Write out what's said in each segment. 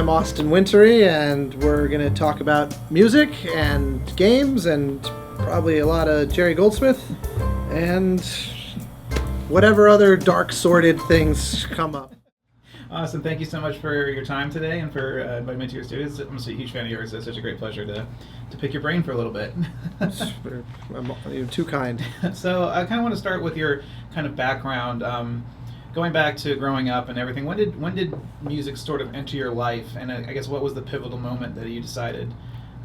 I'm Austin Wintory, and we're going to talk about music and games and probably a lot of Jerry Goldsmith and whatever other dark, sordid things come up. Austin, thank you so much for your time today and for inviting me to your studios. I'm a huge fan of yours. It's such a great pleasure to pick your brain for a little bit. You're too kind. So I kind of want to start with your kind of background. Going back to growing up and everything, when did music sort of enter your life? And I guess what was the pivotal moment that you decided,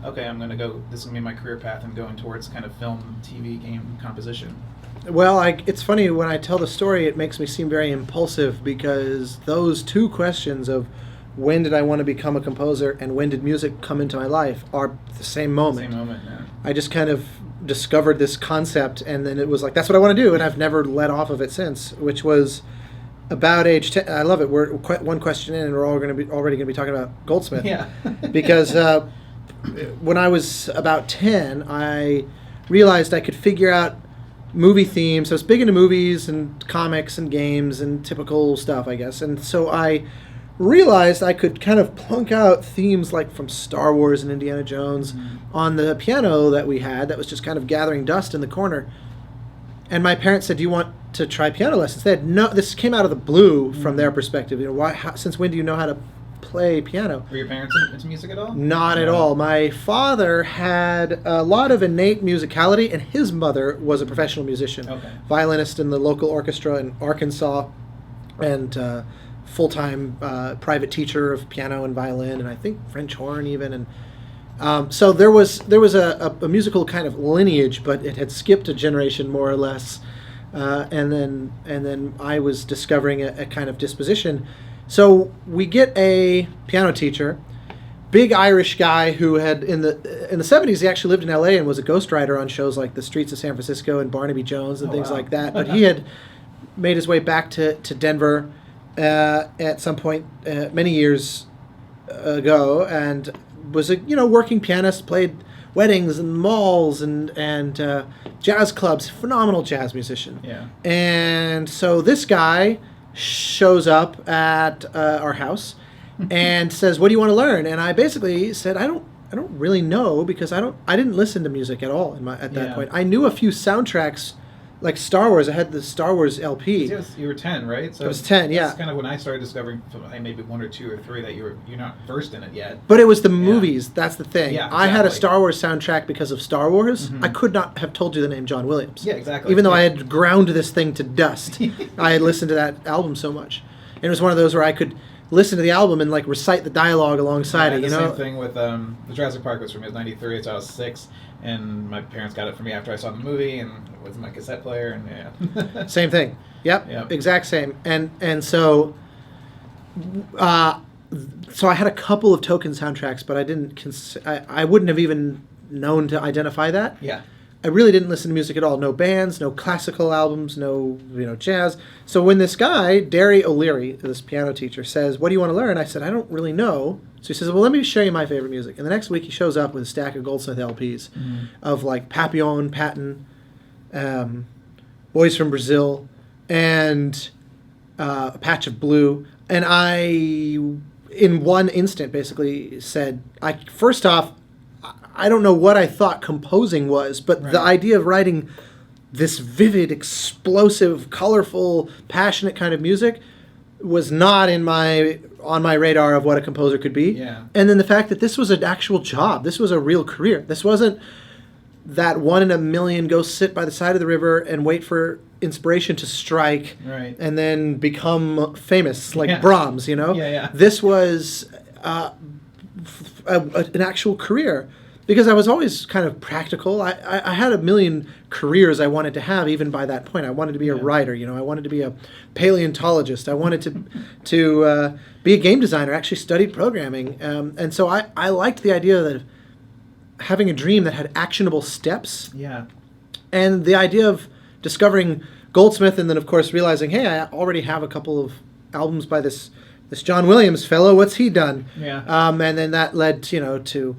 okay, I'm going to go, this is going to be my career path and going towards kind of film, TV, game composition? Well, it's funny, when I tell the story, it makes me seem very impulsive because those two questions of when did I want to become a composer and when did music come into my life are the same moment. Same moment, yeah. I just kind of discovered this concept and then it was like, that's what I want to do, and I've never let off of it since, which was about age 10. I love it. We're one question in and we're already going to be talking about Goldsmith. Yeah. Because when I was about 10, I realized I could figure out movie themes. I was big into movies and comics and games and typical stuff, I guess. And so I realized I could kind of plunk out themes like from Star Wars and Indiana Jones on the piano that we had that was just kind of gathering dust in the corner. And my parents said, "Do you want to try piano lessons?" They had no. This came out of the blue from their perspective. You know, since when do you know how to play piano? Were your parents into music at all? Not at all. My father had a lot of innate musicality, and his mother was a professional musician, violinist in the local orchestra in Arkansas, and full-time private teacher of piano and violin, and I think French horn even. And so there was a musical kind of lineage, but it had skipped a generation more or less, and then I was discovering a kind of disposition. So we get a piano teacher, big Irish guy who had in the 70s he actually lived in LA and was a ghostwriter on shows like The Streets of San Francisco and Barnaby Jones and things like that. But he had made his way back to Denver at some point many years ago and was a working pianist, played weddings and malls and jazz clubs, phenomenal jazz musician. Yeah. And so this guy shows up at our house and says, "What do you want to learn?" And I basically said, I don't really know, because I didn't listen to music at all at that point. I knew a few soundtracks, like Star Wars. I had the Star Wars LP. You were 10, right? So I was 10, yeah. That's kind of when I started discovering maybe one or two or three that you're not versed in it yet. But it was the movies. That's the thing. Yeah, exactly. I had a Star Wars soundtrack because of Star Wars. I could not have told you the name John Williams. Yeah, exactly. Even though I had ground this thing to dust. I had listened to that album so much. And it was one of those where I could listen to the album and like recite the dialogue alongside it. Same thing with the Jurassic Park was from me. It was 93, so I was 6, and my parents got it for me after I saw the movie, and it was my cassette player, and yeah. Same thing. Yep. Exact same. And so so I had a couple of token soundtracks, but I didn't I wouldn't have even known to identify that. Yeah. I really didn't listen to music at all. No bands, no classical albums, no jazz. So when this guy, Derry O'Leary, this piano teacher, says, "What do you want to learn?" I said, "I don't really know." So he says, "Well, let me show you my favorite music." And the next week he shows up with a stack of Goldsmith LPs of like Papillon, Patton, Boys from Brazil, and A Patch of Blue. And I, in one instant, basically said, first off, I don't know what I thought composing was, but the idea of writing this vivid, explosive, colorful, passionate kind of music was not on my radar of what a composer could be. Yeah. And then the fact that this was an actual job, this was a real career. This wasn't that one in a million go sit by the side of the river and wait for inspiration to strike and then become famous like Brahms, Yeah. This was an actual career. Because I was always kind of practical. I had a million careers I wanted to have even by that point. I wanted to be a writer, I wanted to be a paleontologist. I wanted to be a game designer. I actually studied programming. And so I liked the idea that having a dream that had actionable steps. Yeah. And the idea of discovering Goldsmith and then, of course, realizing, hey, I already have a couple of albums by this John Williams fellow. What's he done? Yeah. And then that led, to...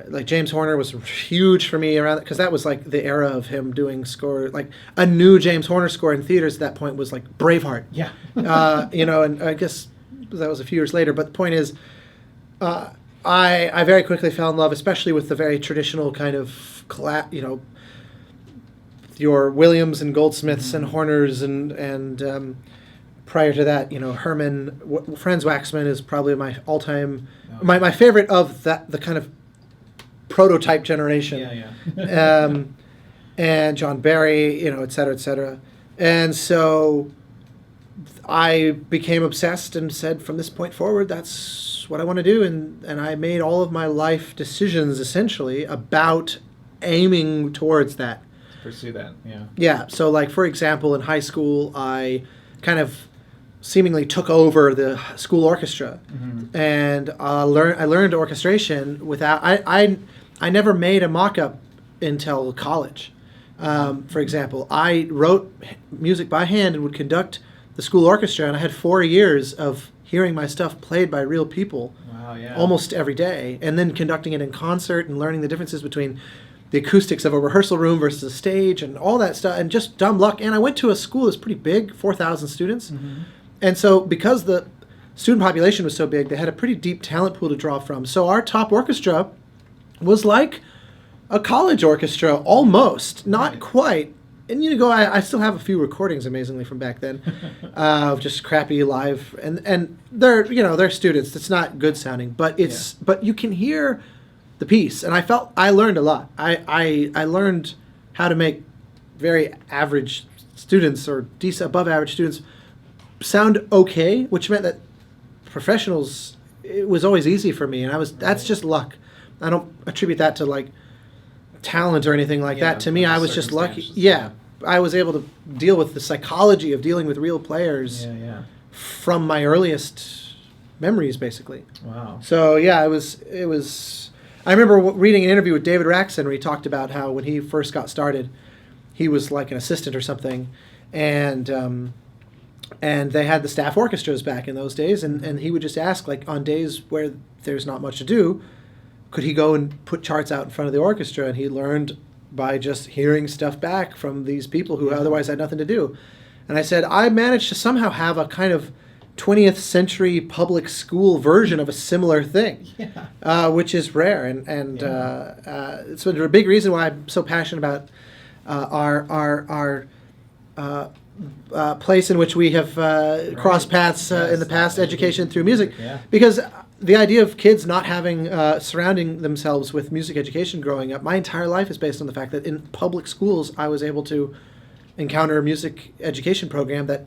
like James Horner was huge for me around, because that was like the era of him doing score. Like a new James Horner score in theaters at that point was like Braveheart. Yeah. And I guess that was a few years later. But the point is, I very quickly fell in love, especially with the very traditional kind of your Williams and Goldsmiths and Horners and prior to that, Herman Franz Waxman is probably my all-time my favorite of the kind of prototype generation. Yeah. And John Barry, et cetera, et cetera. And so I became obsessed and said, from this point forward, that's what I want to do. And I made all of my life decisions essentially about aiming towards that. To pursue that, yeah. Yeah. So, like, for example, in high school, I kind of seemingly took over the school orchestra, and I learned orchestration without. I never made a mock-up until college. For example, I wrote music by hand and would conduct the school orchestra, and I had 4 years of hearing my stuff played by real people almost every day, and then conducting it in concert and learning the differences between the acoustics of a rehearsal room versus a stage and all that stuff, and just dumb luck. And I went to a school that's pretty big, 4,000 students, and so because the student population was so big, they had a pretty deep talent pool to draw from. So our top orchestra was like a college orchestra, almost, not quite. And I still have a few recordings, amazingly, from back then, of just crappy live, and they're students. It's not good sounding, but but you can hear the piece, and I learned a lot. I learned how to make very average students or decent above average students sound okay, which meant that professionals, it was always easy for me, and that's just luck. I don't attribute that to like talent or anything like that. To me, I was just lucky. Yeah, I was able to deal with the psychology of dealing with real players from my earliest memories, basically. Wow. So yeah, it was. I remember reading an interview with David Raxon where he talked about how when he first got started, he was like an assistant or something, and they had the staff orchestras back in those days, and he would just ask, like, on days where there's not much to do, could he go and put charts out in front of the orchestra? And he learned by just hearing stuff back from these people who otherwise had nothing to do. And I said, I managed to somehow have a kind of 20th century public school version of a similar thing, which is rare. And it's a big reason why I'm so passionate about our place in which we have crossed paths in the past, education through music, because the idea of kids not having surrounding themselves with music education growing up, my entire life is based on the fact that in public schools I was able to encounter a music education program that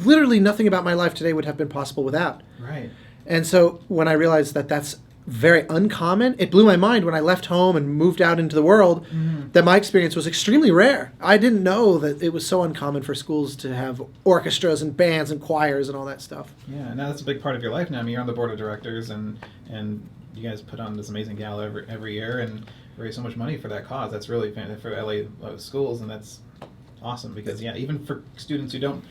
literally nothing about my life today would have been possible without. Right. And so when I realized that that's very uncommon, it blew my mind when I left home and moved out into the world that my experience was extremely rare. I didn't know that it was so uncommon for schools to have orchestras and bands and choirs and all that stuff. Yeah, now that's a big part of your life now. I mean, you're on the board of directors, and you guys put on this amazing gala every year and raise so much money for that cause. That's really fantastic for LA schools, and that's awesome because, even for students who don't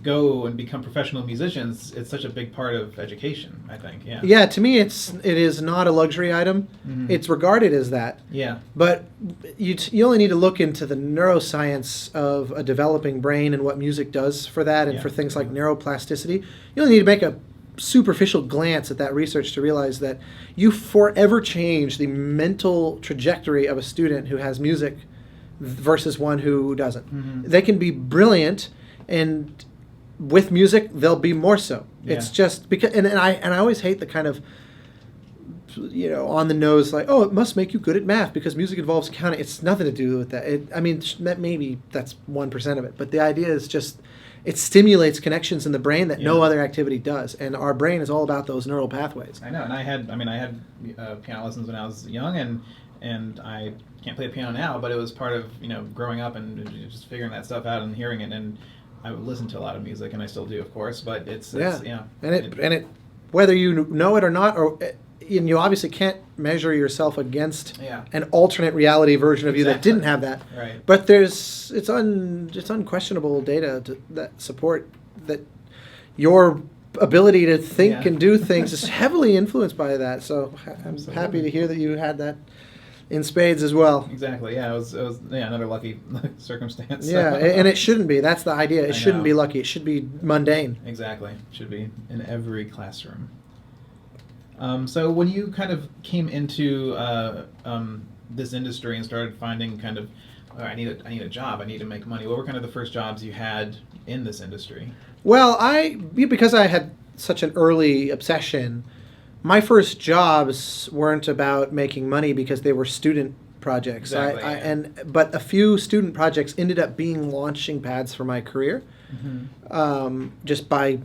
go and become professional musicians, it's such a big part of education, I think. Yeah, to me it is not a luxury item. It's regarded as that. But you only need to look into the neuroscience of a developing brain and what music does for that, and for things like neuroplasticity. You only need to make a superficial glance at that research to realize that you forever change the mental trajectory of a student who has music versus one who doesn't. They can be brilliant, and with music, they'll be more so. It's just because, and I always hate the kind of, on the nose, like, oh, it must make you good at math because music involves counting. It's nothing to do with that. Maybe that's 1% of it, but the idea is just, it stimulates connections in the brain that no other activity does, and our brain is all about those neural pathways. I know, and I had piano lessons when I was young, and I can't play the piano now, but it was part of growing up and just figuring that stuff out and hearing it. And I would listen to a lot of music, and I still do, of course. But it's and whether you know it or not, or you obviously can't measure yourself against an alternate reality version of you that didn't have that. Right. But it's unquestionable data that support that your ability to think and do things is heavily influenced by that. So I'm happy to hear that you had that in spades as well. Exactly. Yeah, it was another lucky circumstance. Yeah, and it shouldn't be. That's the idea. It shouldn't be lucky. It should be mundane. Exactly. It should be in every classroom. So when you kind of came into this industry and started finding kind of, "Oh, I need a job, I need to make money," what were kind of the first jobs you had in this industry? Well, because I had such an early obsession, my first jobs weren't about making money because they were student projects. Exactly, But a few student projects ended up being launching pads for my career, just by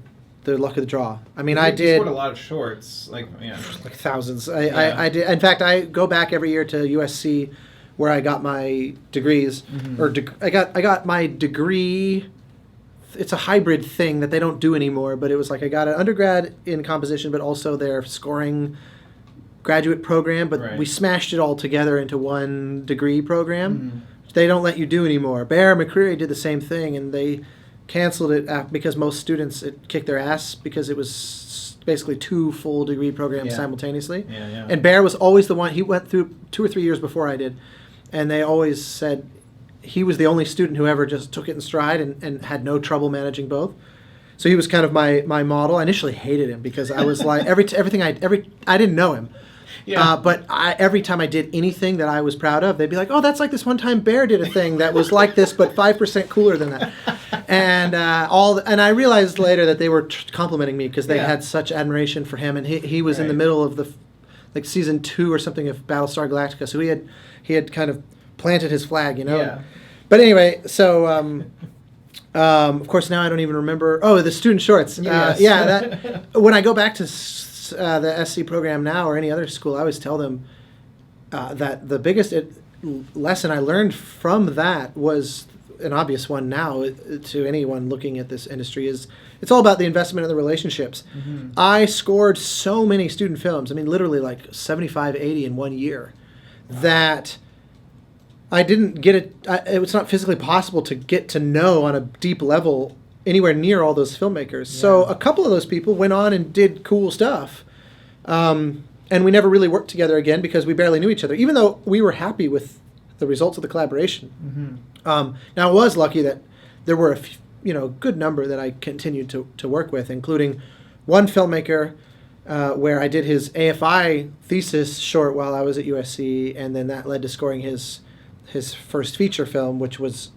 the luck of the draw. I mean, I did scored a lot of shorts, like thousands. I did. In fact, I go back every year to USC, where I got my degrees, I got my degree. It's a hybrid thing that they don't do anymore, but it was like I got an undergrad in composition, but also their scoring graduate program, but we smashed it all together into one degree program. They don't let you do anymore. Bear McCreary did the same thing, and they canceled it because most students, it kicked their ass because it was basically 2 full degree programs simultaneously. And Bear was always the one, he went through 2 or 3 years before I did, and they always said he was the only student who ever just took it in stride and had no trouble managing both. So he was kind of my model. I initially hated him because I was like, I didn't know him. But every time I did anything that I was proud of, they'd be like, "Oh, that's like this one time Bear did a thing that was like this, but 5% cooler than that." And and I realized later that they were complimenting me because they had such admiration for him, and he was in the middle of the season 2 or something of Battlestar Galactica, so he had kind of planted his flag, But anyway, so of course now I don't even remember. Oh, the student shorts. That when I go back to the SC program now or any other school, I always tell them that the biggest lesson I learned from that was an obvious one now to anyone looking at this industry is it's all about the investment in the relationships. I scored so many student films, I mean literally like 75, 80 in 1 year, that I didn't get it. It was not physically possible to get to know on a deep level anywhere near all those filmmakers. So a couple of those people went on and did cool stuff. And we never really worked together again because we barely knew each other, even though we were happy with the results of the collaboration. Now, I was lucky that there were a good number that I continued to work with, including one filmmaker where I did his AFI thesis short while I was at USC, and then that led to scoring his first feature film, which was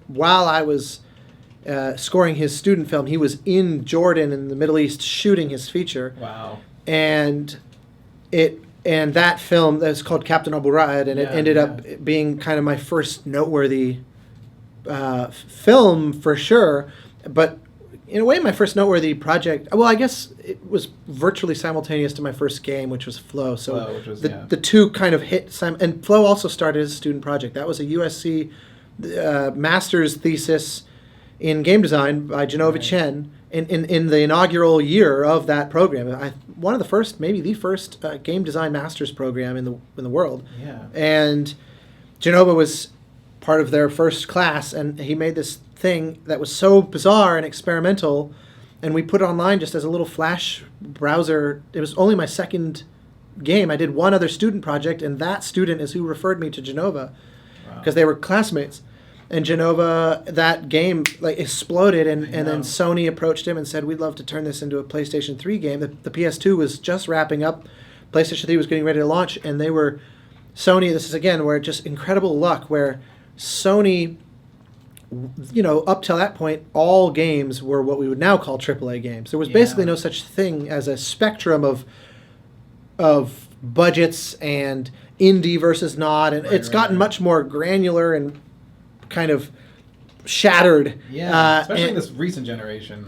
while I was scoring his student film, he was in Jordan in the Middle East shooting his feature. Wow. And that film, that was called Captain Abu Raed, and it ended up being kind of my first noteworthy film for sure, but in a way my first noteworthy project. Well, I guess it was virtually simultaneous to my first game, which was Flow. So the two kind of hit, and Flow also started as a student project. That was a USC master's thesis in game design by Genova Chen in the inaugural year of that program. One of the first, maybe the first game design master's program in the world. And Genova was part of their first class, and he made this thing that was so bizarre and experimental, and we put it online just as a little Flash browser. It was only my second game. I did one other student project, and that student is who referred me to Genova because they were classmates. And Genova, that game exploded, and then Sony approached him and said, "We'd love to turn this into a PlayStation 3 game." The PS2 was just wrapping up. PlayStation 3 was getting ready to launch, and Sony, this is again where just incredible luck, where Sony, up till that point, all games were what we would now call AAA games. There was basically no such thing as a spectrum of budgets and indie versus not, and it's gotten much more granular and kind of shattered. Especially in this recent generation.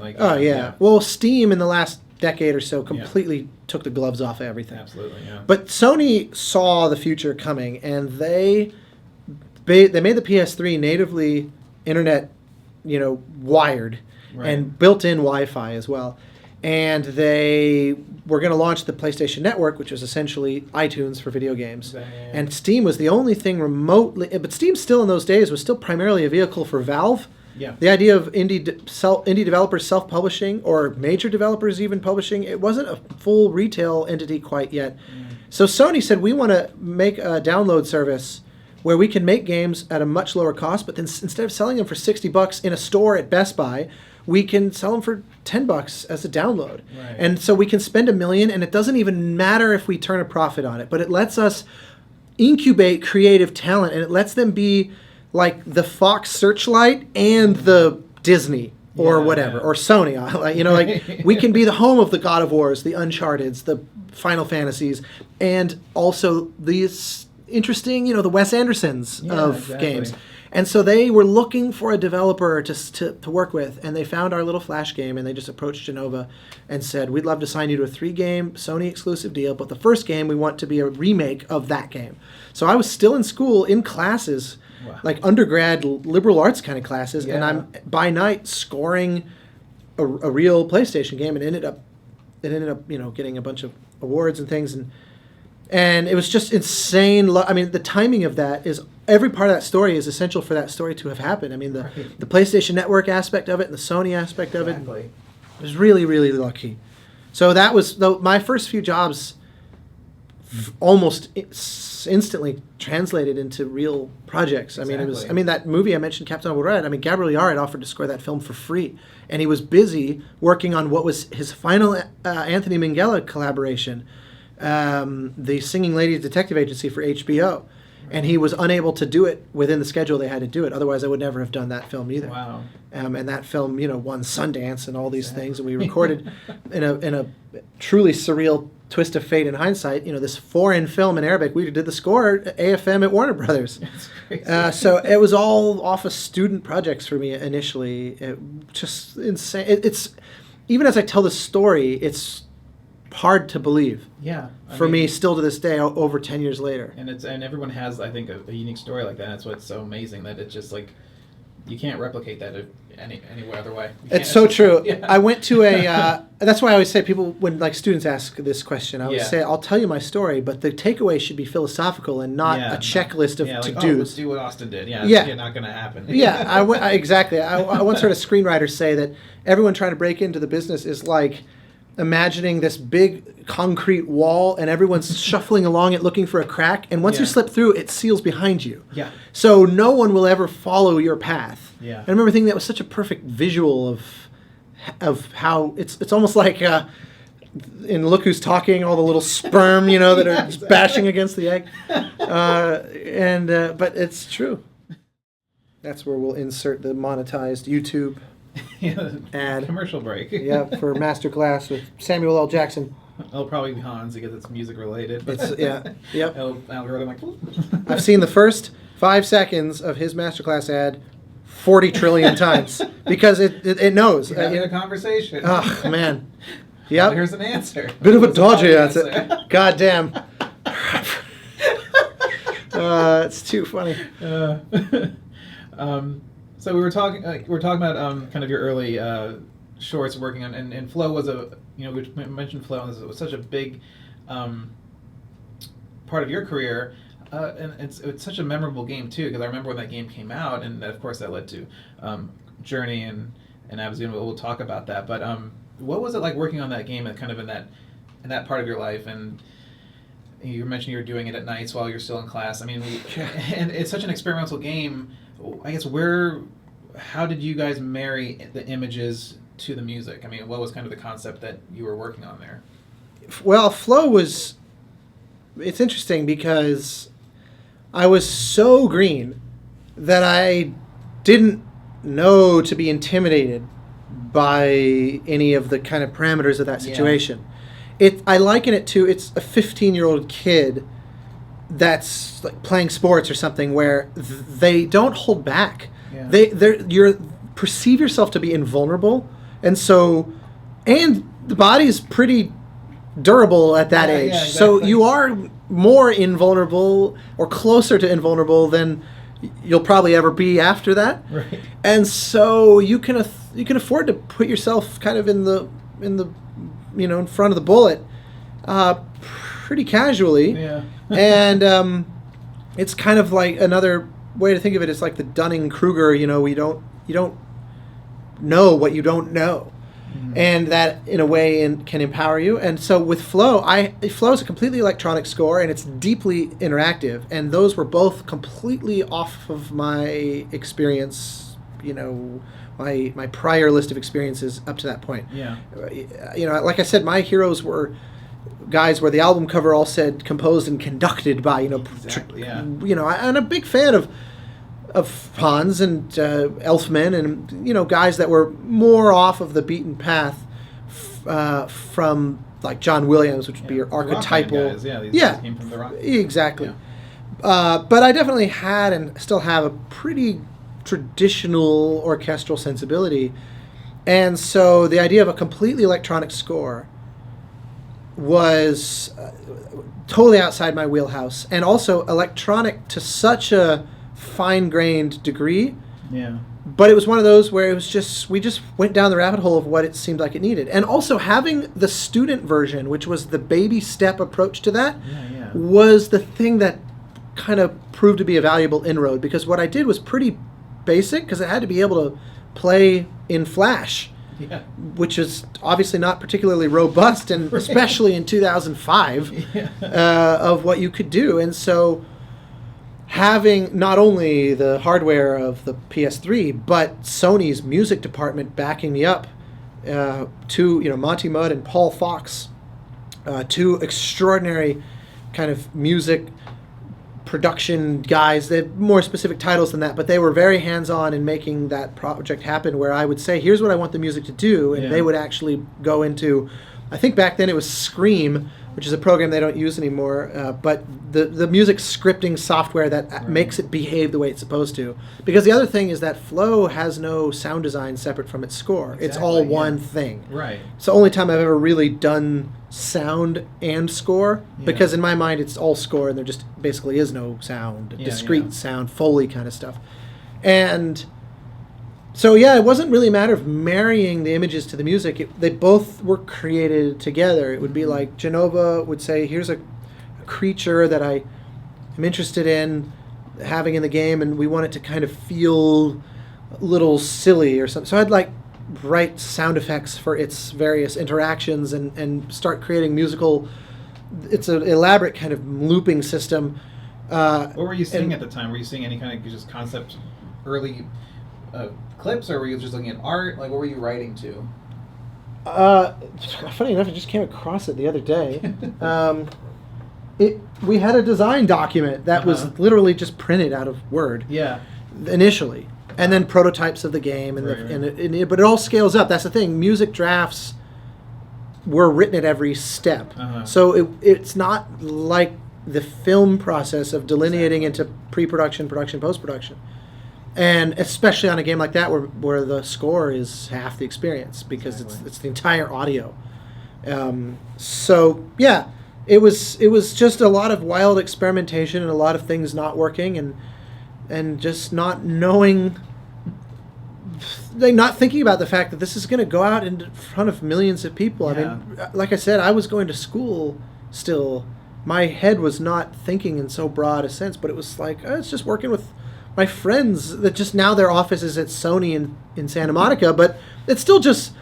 Well, Steam in the last decade or so completely took the gloves off of everything. Absolutely, But Sony saw the future coming, and they made the PS3 natively internet, wired, and built-in Wi-Fi as well. And they were going to launch the PlayStation Network, which was essentially iTunes for video games. And Steam was the only thing remotely... But Steam still in those days was still primarily a vehicle for Valve. The idea of indie developers self-publishing, or major developers even publishing, it wasn't a full retail entity quite yet. So Sony said, we want to make a download service where we can make games at a much lower cost, but then instead of selling them for $60 in a store at Best Buy, we can sell them for $10 as a download. Right. And so we can spend $1 million, and it doesn't even matter if we turn a profit on it, but it lets us incubate creative talent, and it lets them be like the Fox Searchlight and the Disney or whatever, or Sony. You know, like we can be the home of the God of Wars, the Uncharted's, the Final Fantasies, and also these interesting, you know, the Wes Andersons of games. And so they were looking for a developer to work with, and they found our little Flash game, and they just approached Genova and said, we'd love to sign you to a 3-game Sony exclusive deal, but the first game we want to be a remake of that game. So I was still in school, in classes, like undergrad liberal arts kind of classes, and I'm by night scoring a real PlayStation game, and it ended up, you know, getting a bunch of awards and things, and it was just insane. I mean, the timing of that is, every part of that story is essential for that story to have happened. I mean, the PlayStation Network aspect of it and the Sony aspect of it was really, really lucky. So that was, my first few jobs almost instantly translated into real projects. I mean, that movie I mentioned, Captain Raed, I mean, Gabriel Yared offered to score that film for free, and he was busy working on what was his final Anthony Minghella collaboration, the Singing Ladies Detective Agency for HBO. And he was unable to do it within the schedule they had to do it. Otherwise, I would never have done that film either. Wow. And that film, you know, won Sundance and all these things. And we recorded in a truly surreal twist of fate in hindsight, you know, this foreign film in Arabic. We did the score at AFM at Warner Brothers. That's crazy. So it was all off of student projects for me initially. Just insane. It's even as I tell the story, it's hard to believe. Yeah. For me, still to this day, over 10 years later. And everyone has, I think, a unique story like that. And that's what's so amazing, that it's just like, you can't replicate that any other way. It's so true. Yeah. I went to a. That's why I always say, people, when like students ask this question, I always say, I'll tell you my story, but the takeaway should be philosophical and not a checklist of to-dos. Oh, let's do what Austin did. It's not going to happen. Exactly. I once heard a screenwriter say that everyone trying to break into the business is like imagining this big concrete wall, and everyone's shuffling along it looking for a crack, and once you slip through, it seals behind you. Yeah. So no one will ever follow your path. Yeah. I remember thinking that was such a perfect visual of how it's almost like in Look Who's Talking, all the little sperm, you know, that are bashing against the egg. But it's true. That's where we'll insert the monetized YouTube ad. Commercial break. For Masterclass with Samuel L. Jackson. It'll probably be Hans because it's music related. Algorithm like. I've seen the first 5 seconds of his Masterclass ad 40 trillion times because it knows. You're having a conversation. Oh man. Yep. Here's an answer. Bit of a dodgy answer. God damn. It's too funny. So we were talking about kind of your early shorts working on, and Flow was we mentioned Flow, and it was such a big part of your career, and it's such a memorable game too, because I remember when that game came out, and of course that led to Journey and Abzû, and we'll talk about that. But what was it like working on that game, and kind of in that part of your life? And you mentioned you were doing it at nights while you're still in class. I mean, and it's such an experimental game. I guess how did you guys marry the images to the music? I mean, what was kind of the concept that you were working on there? Well, Flow was, it's interesting because I was so green that I didn't know to be intimidated by any of the kind of parameters of that situation. I liken it to, it's a 15-year-old kid that's like playing sports or something where they don't hold back. You perceive yourself to be invulnerable, and the body's pretty durable at that age. Exactly. So you are more invulnerable or closer to invulnerable than you'll probably ever be after that. Right. And so you can afford to put yourself kind of in front of the bullet pretty casually. Yeah. And it's kind of like, another way to think of it is like the Dunning-Kruger, you don't know what you don't know. Mm-hmm. And that in a way can empower you. And so with Flow is a completely electronic score, and it's deeply interactive, and those were both completely off of my experience my prior list of experiences up to that point. Yeah. Like I said, my heroes were guys where the album cover all said composed and conducted by, Exactly, yeah. I'm a big fan of Hans and Elfman and, guys that were more off of the beaten path from, like, John Williams, which would be your archetypal. Guys. Yeah, these guys came from the rock. Exactly. Yeah. But I definitely had and still have a pretty traditional orchestral sensibility. And so the idea of a completely electronic score was totally outside my wheelhouse, and also electronic to such a fine-grained degree. Yeah. But it was one of those where it was just, we just went down the rabbit hole of what it seemed like it needed. And also having the student version, which was the baby step approach to that, was the thing that kind of proved to be a valuable inroad, because what I did was pretty basic, because I had to be able to play in Flash. Yeah. Which is obviously not particularly robust, and especially in 2005, of what you could do. And so having not only the hardware of the PS3, but Sony's music department backing me up, Monty Mudd and Paul Fox, two extraordinary kind of music production guys. They have more specific titles than that, but they were very hands-on in making that project happen, where I would say, here's what I want the music to do, and they would actually go into, I think back then it was Scream, which is a program they don't use anymore, but the music scripting software that makes it behave the way it's supposed to. Because the other thing is that Flow has no sound design separate from its score. Exactly, it's all one thing. Right. It's the only time I've ever really done sound and score, because in my mind it's all score and there just basically is no sound, discrete sound, Foley kind of stuff. And so it wasn't really a matter of marrying the images to the music. They both were created together. It would be like Genova would say, here's a creature that I am interested in having in the game, and we want it to kind of feel a little silly or something. So I'd like write sound effects for its various interactions and start creating musical. It's an elaborate kind of looping system. What were you seeing at the time? Were you seeing any kind of just concept early clips, or were you just looking at art? Like, what were you writing to? Funny enough, I just came across it the other day. We had a design document that was literally just printed out of Word. Yeah. Initially, and then prototypes of the game, and but it all scales up. That's the thing. Music drafts were written at every step, so it's not like the film process of delineating into pre-production, production, post-production. And especially on a game like that, where the score is half the experience, because it's the entire audio. It was just a lot of wild experimentation and a lot of things not working, and just not knowing, not thinking about the fact that this is going to go out in front of millions of people. I mean, like I said, I was going to school still. My head was not thinking in so broad a sense, but it was like, it's just working with my friends that just now their office is at Sony in Santa Monica, but it's still just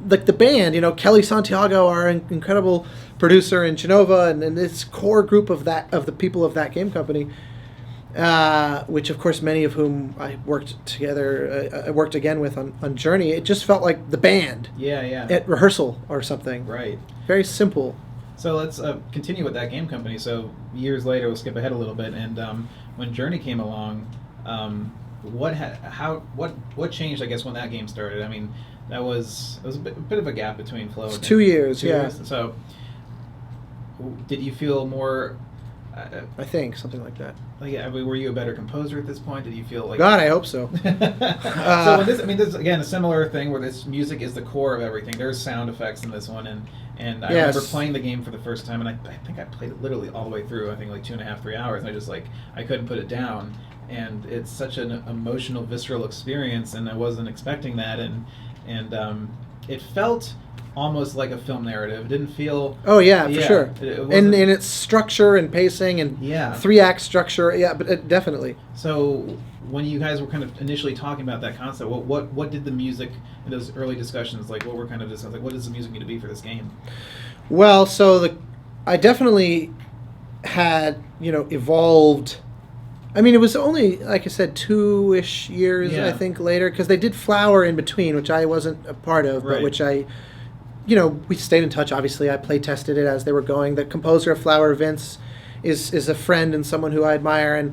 like the band, Kelly Santiago, our incredible producer in Genova, and this core group of the people of that game company, which of course many of whom I worked again with on Journey. It just felt like the band at rehearsal or something. Right. Very simple. So let's continue with that game company. So years later, we'll skip ahead a little bit, and when Journey came along, what changed, I guess, when that game started? I mean, it was a bit of a gap between Flow. It's 2 years, So did you feel more? I think something like that. I mean, were you a better composer at this point? Did you feel like? God, I hope so. So this is again a similar thing where this music is the core of everything. There's sound effects in this one, and I remember playing the game for the first time, and I think I played it literally all the way through. I think like 2.5, 3 hours, and I just I couldn't put it down. And it's such an emotional, visceral experience, and I wasn't expecting that, and it felt almost like a film narrative. It didn't feel... Oh, yeah, for sure. And its structure and pacing and 3-act structure, but definitely. So when you guys were kind of initially talking about that concept, what did the music, in those early discussions, what were kind of discussed? What does the music need to be for this game? Well, so I definitely had, evolved I mean, it was only, like I said, 2-ish years, I think, later, because they did Flower in between, which I wasn't a part of, but which I, we stayed in touch, obviously. I play tested it as they were going. The composer of Flower, Vince, is a friend and someone who I admire,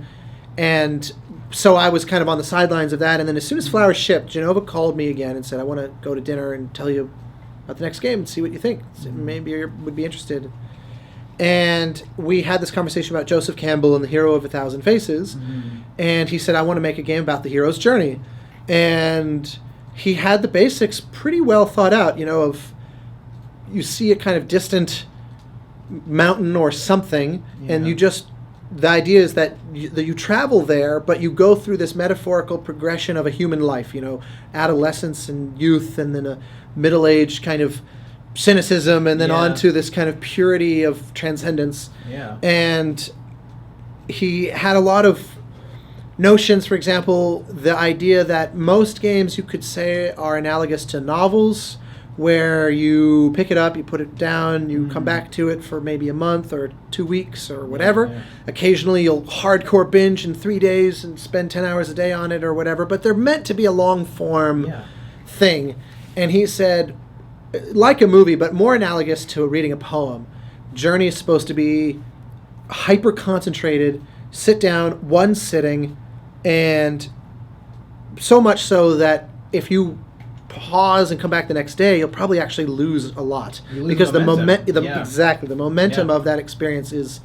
and so I was kind of on the sidelines of that. And then as soon as Flower shipped, Genova called me again and said, I want to go to dinner and tell you about the next game and see what you think. Maybe you would be interested. And we had this conversation about Joseph Campbell and the Hero of 1,000 Faces. And he said, I want to make a game about the hero's journey. And he had the basics pretty well thought out, of you see a kind of distant mountain or something, and the idea is that you travel there, but you go through this metaphorical progression of a human life, adolescence and youth, and then a middle-aged kind of cynicism, and then on to this kind of purity of transcendence. And he had a lot of notions, for example, the idea that most games you could say are analogous to novels, where you pick it up, you put it down, you come back to it for maybe a month or 2 weeks or whatever. Occasionally you'll hardcore binge in 3 days and spend 10 hours a day on it or whatever, but they're meant to be a long-form thing. And he said, like a movie, but more analogous to reading a poem, Journey is supposed to be hyper-concentrated, sit down, one sitting, and so much so that if you pause and come back the next day, you'll probably actually lose a lot, because the momentum of that experience is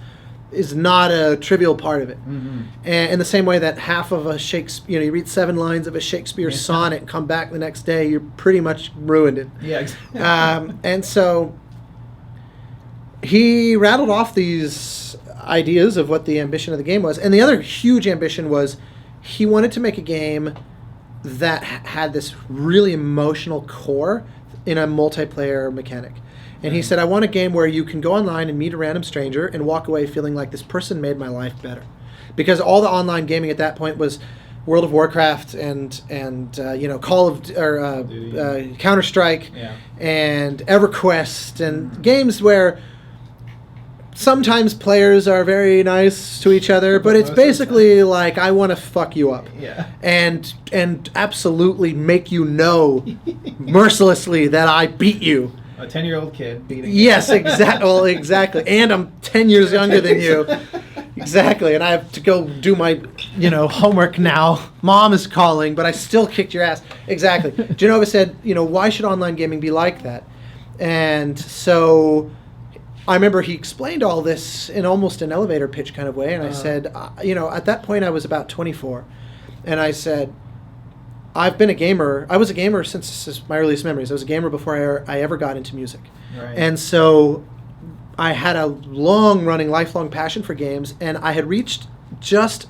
not a trivial part of it. And in the same way that half of a Shakespeare, you read 7 lines of a Shakespeare sonnet and come back the next day, you're pretty much ruined it. Exactly. And so he rattled off these ideas of what the ambition of the game was, and the other huge ambition was he wanted to make a game that had this really emotional core in a multiplayer mechanic. And he said, I want a game where you can go online and meet a random stranger and walk away feeling like this person made my life better. Because all the online gaming at that point was World of Warcraft and Call of Counter-Strike and EverQuest, and games where sometimes players are very nice to each other, but it's basically like, I want to fuck you up. And absolutely make you know mercilessly that I beat you. A 10-year-old kid beating you. Yes, exactly. Well, exactly. And I'm 10 years younger than you. Exactly. And I have to go do my, homework now. Mom is calling, but I still kicked your ass. Exactly. Genova said, why should online gaming be like that? And so I remember he explained all this in almost an elevator pitch kind of way. And I said, at that point I was about 24. And I said, I've been a gamer. I was a gamer since my earliest memories. I was a gamer before I ever got into music. And so I had a long-running, lifelong passion for games, and I had reached just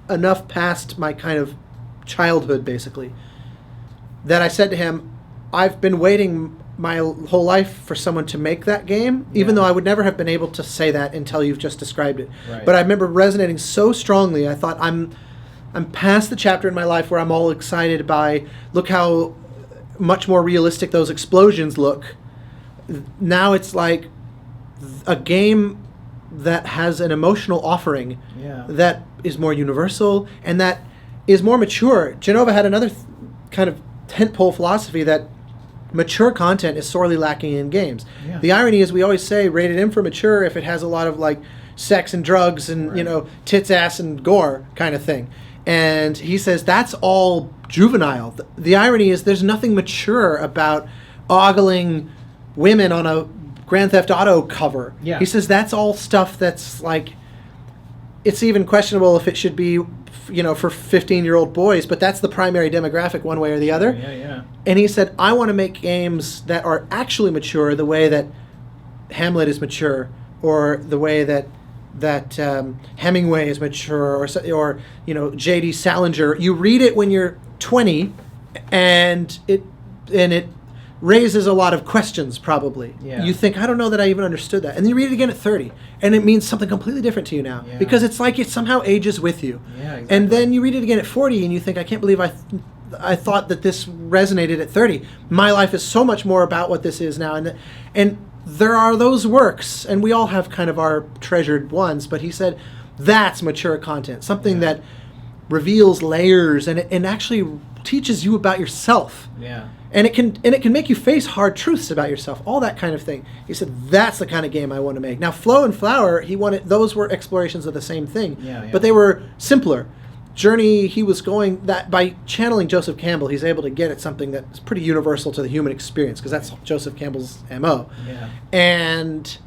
enough past my kind of childhood, basically, that I said to him, I've been waiting my whole life for someone to make that game, even though I would never have been able to say that until you've just described it. But I remember resonating so strongly, I thought, I'm past the chapter in my life where I'm all excited by, look how much more realistic those explosions look. Now it's like a game that has an emotional offering that is more universal and that is more mature. Genova had another kind of tentpole philosophy that mature content is sorely lacking in games. The irony is we always say rated M for mature if it has a lot of like sex and drugs and tits, ass, and gore kind of thing. And he says that's all juvenile. The irony is there's nothing mature about ogling women on a Grand Theft Auto cover. He says that's all stuff that's like, it's even questionable if it should be, for 15-year-old boys, but that's the primary demographic one way or the other. And he said, I want to make games that are actually mature the way that Hamlet is mature, or the way that Hemingway is mature, or J.D. Salinger. You read it when you're 20, and it raises a lot of questions. Probably you think, I don't know that I even understood that, and then you read it again at 30, and it means something completely different to you now, because it's like it somehow ages with you. And then you read it again at 40, and you think, I can't believe I thought that this resonated at 30. My life is so much more about what this is now, and there are those works, and we all have kind of our treasured ones, but he said, That's mature content. Something that reveals layers and actually teaches you about yourself. Yeah. And it can make you face hard truths about yourself, all that kind of thing. He said, that's the kind of game I want to make. Now, Flow and Flower, those were explorations of the same thing, but they were simpler. Journey, he was going that by channeling Joseph Campbell, he's able to get at something that's pretty universal to the human experience, because that's Joseph Campbell's MO. Yeah. And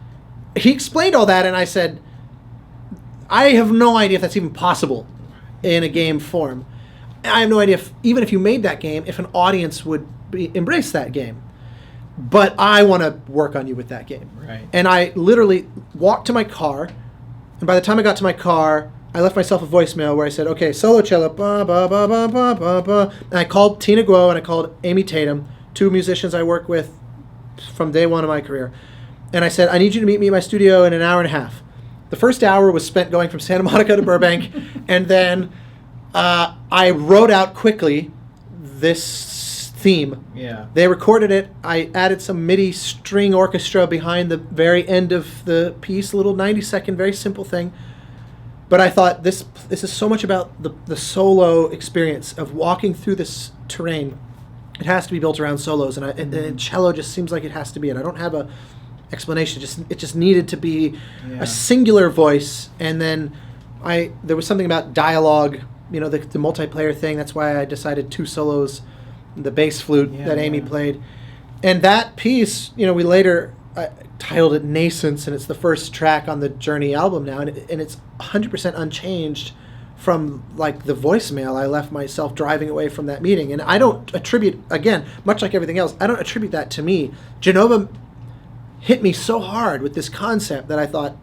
he explained all that, and I said, I have no idea if that's even possible in a game form. I have no idea even if you made that game, if an audience would embrace that game. But I want to work on you with that game. Right. And I literally walked to my car, and by the time I got to my car, I left myself a voicemail where I said, okay, solo cello, ba, ba, ba, ba, ba, ba, ba. And I called Tina Guo and I called Amy Tatum, two musicians I worked with from day one of my career. And I said, I need you to meet me at my studio in an hour and a half. The first hour was spent going from Santa Monica to Burbank, and then I wrote out quickly this theme. Yeah. They recorded it. I added some MIDI string orchestra behind the very end of the piece, a little 90-second, very simple thing. But I thought this is so much about the solo experience of walking through this terrain. It has to be built around solos, and cello just seems like it has to be. And I don't have a explanation. It just needed to be a singular voice. And then there was something about dialogue, the multiplayer thing. That's why I decided two solos, the bass flute that Amy played. And that piece, we later titled it Nascence, and it's the first track on the Journey album now, and it's 100% unchanged from like the voicemail I left myself driving away from that meeting. And I don't attribute, again, much like everything else, I don't attribute that to me. Genova hit me so hard with this concept that I thought,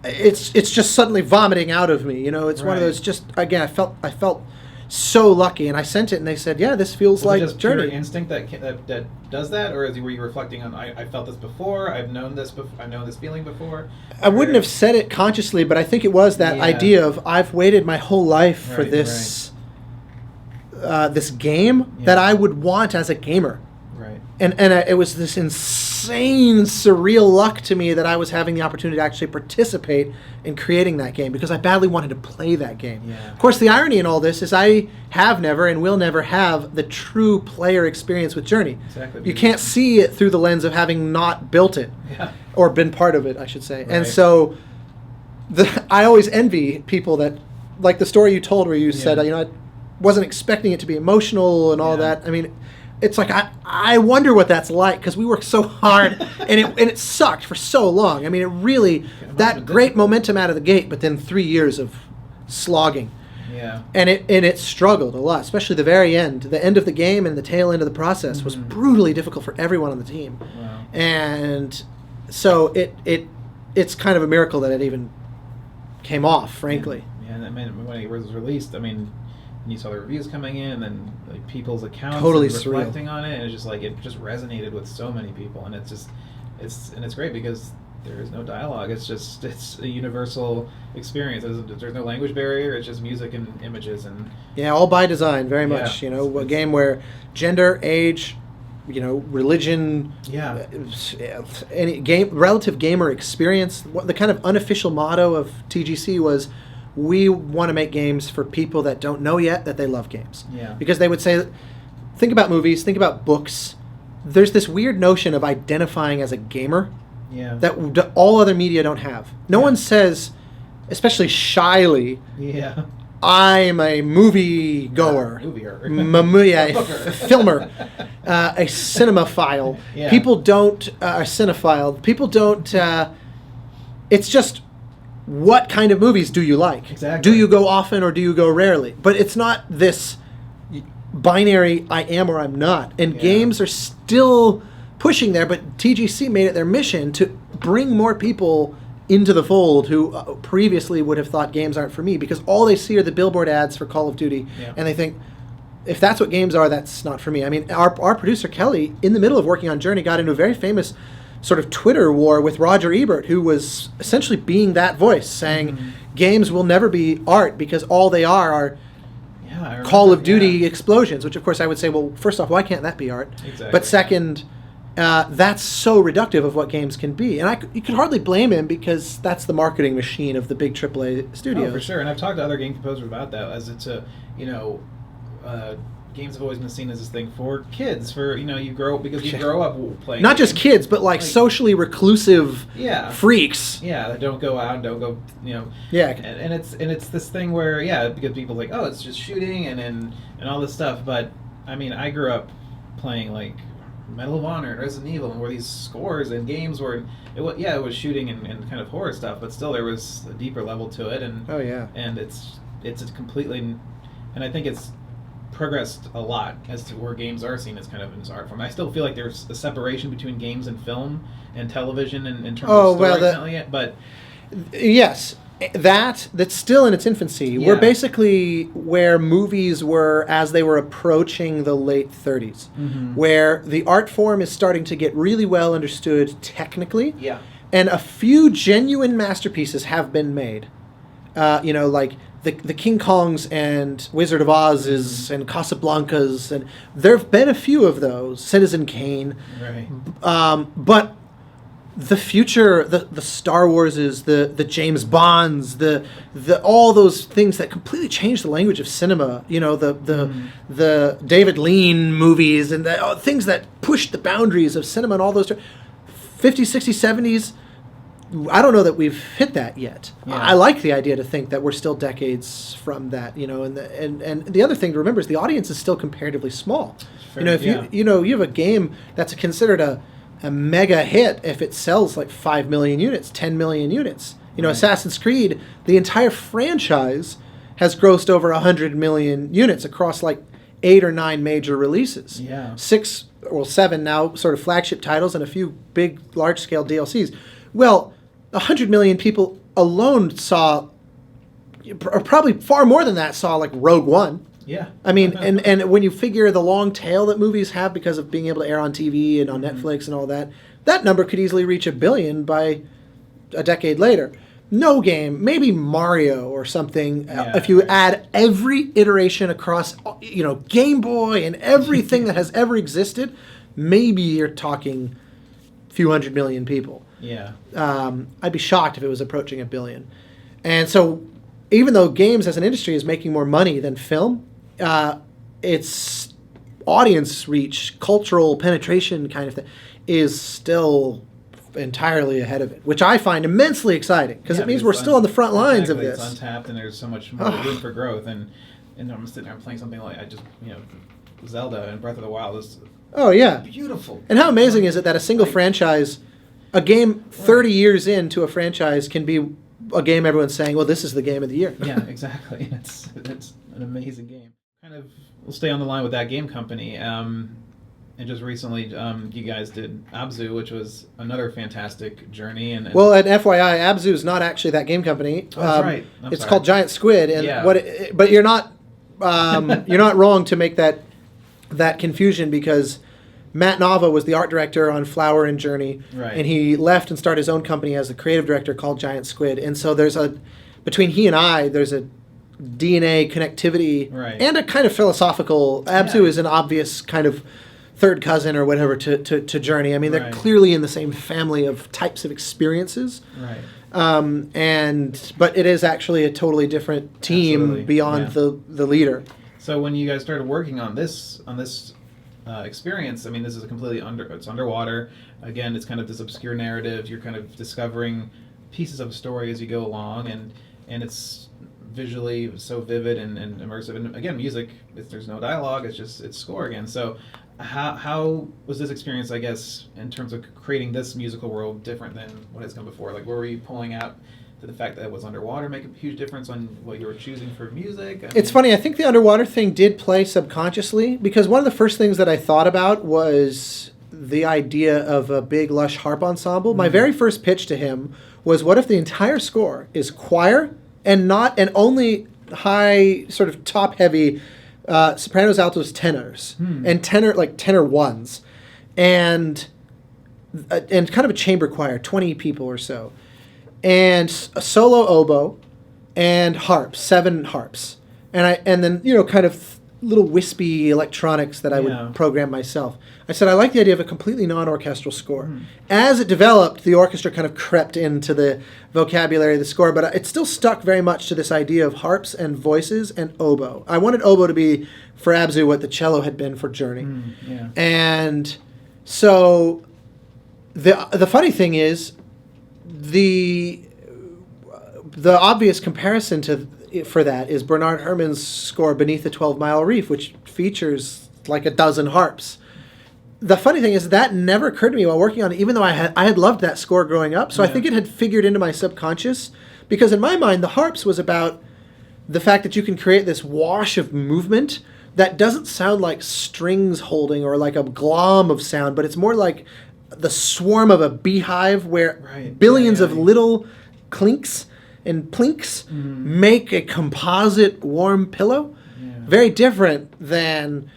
it's just suddenly vomiting out of me. It's one of those, just again, I felt so lucky, and I sent it, and they said, "Yeah, this feels like just Journey." Pure instinct that does that, or were you reflecting on? I felt this before. I've known this. I've known this feeling before. I wouldn't have said it consciously, but I think it was that idea of I've waited my whole life for this this game that I would want as a gamer. Right. And it was this insane, surreal luck to me that I was having the opportunity to actually participate in creating that game, because I badly wanted to play that game. Yeah. Of course, the irony in all this is I have never and will never have the true player experience with Journey. Exactly. You can't see it through the lens of having not built it, or been part of it, I should say. Right. And so I always envy people that, like the story you told where you said, I wasn't expecting it to be emotional and all that. I mean, it's like I wonder what that's like, because we worked so hard and it sucked for so long. I mean, it really, that great momentum out of the gate, but then 3 years of slogging. Yeah. And it struggled a lot, especially the very end. The end of the game and the tail end of the process was brutally difficult for everyone on the team. Wow. And so it's kind of a miracle that it even came off, frankly. Yeah, and I mean, when it was released, I mean, you saw the reviews coming in and like people's accounts totally and reflecting surreal on it, and it's just like it just resonated with so many people, and it's great because there is no dialogue. It's a universal experience. There's no language barrier. It's just music and images and all by design, very much. A game where gender, age, religion, any relative gamer experience. The kind of unofficial motto of TGC was, we want to make games for people that don't know yet that they love games. Yeah. Because they would say, think about movies, think about books. There's this weird notion of identifying as a gamer that all other media don't have. No one says, especially shyly, I'm a movie goer, a filmer, a cinemaphile. Yeah. People don't, a cinephile. People don't, it's just, what kind of movies do you like? Exactly. Do you go often or do you go rarely? But it's not this binary, I am or I'm not. And games are still pushing there, but TGC made it their mission to bring more people into the fold who previously would have thought games aren't for me, because all they see are the billboard ads for Call of Duty, and they think, if that's what games are, that's not for me. I mean, our producer Kelly, in the middle of working on Journey, got into a very famous sort of Twitter war with Roger Ebert, who was essentially being that voice, saying games will never be art because all they are Call of Duty explosions, which of course I would say, well, first off, why can't that be art? Exactly. But second, that's so reductive of what games can be. And you could hardly blame him, because that's the marketing machine of the big AAA studios. Oh, for sure. And I've talked to other game composers about that, as it's a, games have always been seen as this thing for kids, for, you grow up playing not games. Just kids, but like socially reclusive freaks. Yeah, that don't go out and don't go, Yeah. And it's this thing where, because people are like, oh, it's just shooting and all this stuff. But, I mean, I grew up playing, like, Medal of Honor and Resident Evil, and where these scores and games were, it was shooting and kind of horror stuff, but still there was a deeper level to it. And and it's a completely, and I think it's progressed a lot as to where games are seen as kind of an art form. I still feel like there's a separation between games and film and television in terms of storytelling. But yes, that's still in its infancy. Yeah. We're basically where movies were as they were approaching the late 30s, where the art form is starting to get really well understood technically. Yeah. And a few genuine masterpieces have been made. Like the King Kongs and Wizard of Oz's and Casablancas, and there have been a few of those. Citizen Kane. Right. But the future, the Star Warses, the James Bonds, the all those things that completely changed the language of cinema. The David Lean movies and the things that pushed the boundaries of cinema and all those 50s, 60s, 70s. I don't know that we've hit that yet. Yeah. I like the idea to think that we're still decades from that, and the other thing to remember is the audience is still comparatively small. Fair, if you have a game that's considered a mega hit if it sells like 5 million units, 10 million units. Right. Assassin's Creed, the entire franchise has grossed over 100 million units across like 8 or 9 major releases. Yeah. 7 now sort of flagship titles and a few big large-scale DLCs. Well, 100 million people alone saw, or probably far more than that, saw like Rogue One. Yeah. I mean, and when you figure the long tail that movies have because of being able to air on TV and on Netflix and all that, that number could easily reach 1 billion by a decade later. No game, maybe Mario or something, if you add every iteration across, Game Boy and everything that has ever existed, maybe you're talking a few 100 million people. Yeah. I'd be shocked if it was approaching 1 billion. And so even though games as an industry is making more money than film, its audience reach, cultural penetration kind of thing, is still entirely ahead of it, which I find immensely exciting, because it means we're still on the front lines of this. It's untapped, and there's so much more room for growth. And I'm sitting there playing something like Zelda and Breath of the Wild is beautiful. And how amazing is it that a single franchise, a game 30 years into a franchise, can be a game everyone's saying, well, this is the game of the year. Yeah, exactly. It's an amazing game. We'll stay on the line with that game company. And just recently, you guys did Abzû, which was another fantastic journey. And well, and FYI, Abzû is not actually that game company. Oh, that's right. It's called Giant Squid, and but you're not wrong to make that confusion, because Matt Nava was the art director on Flower and Journey, right. And he left and started his own company as the creative director called Giant Squid. And so between he and I, there's a DNA connectivity, right. And a kind of philosophical. Abzû is an obvious kind of third cousin or whatever to Journey. I mean, they're clearly in the same family of types of experiences. Right. But it is actually a totally different team beyond the leader. So when you guys started working on this experience, I mean, this is it's underwater. Again, it's kind of this obscure narrative. You're kind of discovering pieces of a story as you go along, and it's visually so vivid and immersive. And again, music, there's no dialogue. It's score again. So how was this experience, I guess, in terms of creating this musical world, different than what has come before? Like, where were you pulling out to the fact that it was underwater make a huge difference on what you were choosing for music? It's funny, I think the underwater thing did play subconsciously, because one of the first things that I thought about was the idea of a big, lush harp ensemble. My very first pitch to him was, what if the entire score is choir and only high, sort of top-heavy sopranos, altos, tenors, and tenor ones, and kind of a chamber choir, 20 people or so, and a solo oboe, and harps, 7 harps, and then kind of little wispy electronics that I would program myself. I said I like the idea of a completely non-orchestral score. As it developed, the orchestra kind of crept into the vocabulary of the score, but it still stuck very much to this idea of harps and voices and oboe. I wanted oboe to be, for Abzû, what the cello had been for Journey. And so the funny thing is, the obvious comparison for that is Bernard Herrmann's score Beneath the 12-Mile Reef, which features like a dozen harps. The funny thing is that never occurred to me while working on it, even though I had loved that score growing up. So I think it had figured into my subconscious, because in my mind the harps was about the fact that you can create this wash of movement that doesn't sound like strings holding or like a glom of sound, but it's more like the swarm of a beehive where billions of little clinks and plinks make a composite warm pillow. Very different than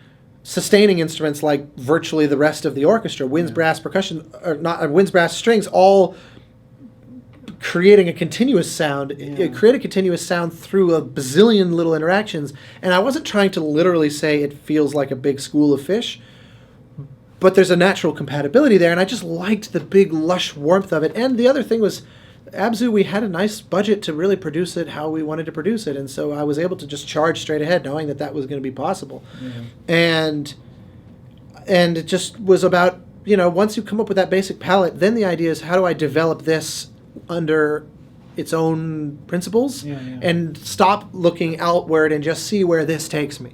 sustaining instruments like virtually the rest of the orchestra. Winds, brass, percussion, or not winds, brass, strings, all creating a continuous sound. It created a continuous sound through a bazillion little interactions. And I wasn't trying to literally say it feels like a big school of fish, but there's a natural compatibility there, and I just liked the big lush warmth of it. And the other thing was, Abzû, we had a nice budget to really produce it how we wanted to produce it, and so I was able to just charge straight ahead, knowing that that was going to be possible. And it just was about, once you come up with that basic palette, then the idea is, how do I develop this under its own principles and stop looking outward and just see where this takes me.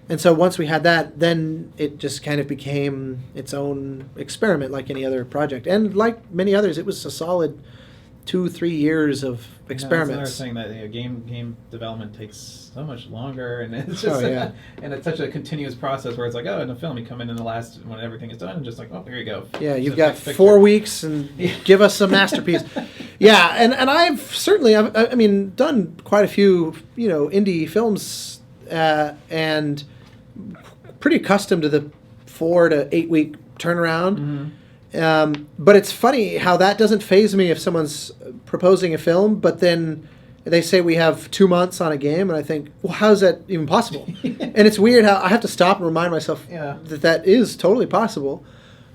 And so once we had that, then it just kind of became its own experiment like any other project. And like many others, it was a solid 2-3 years of experiments. That's another thing, that game development takes so much longer, and it's just and it's such a continuous process where it's like, in a film you come in the last, when everything is done, and just like, here you go. Yeah, you've got 4 weeks and give us a masterpiece. And I've certainly done quite a few indie films and pretty accustomed to the 4 to 8 week turnaround. But it's funny how that doesn't faze me if someone's proposing a film, but then they say we have 2 months on a game, and I think, well, how is that even possible? And it's weird how I have to stop and remind myself that is totally possible.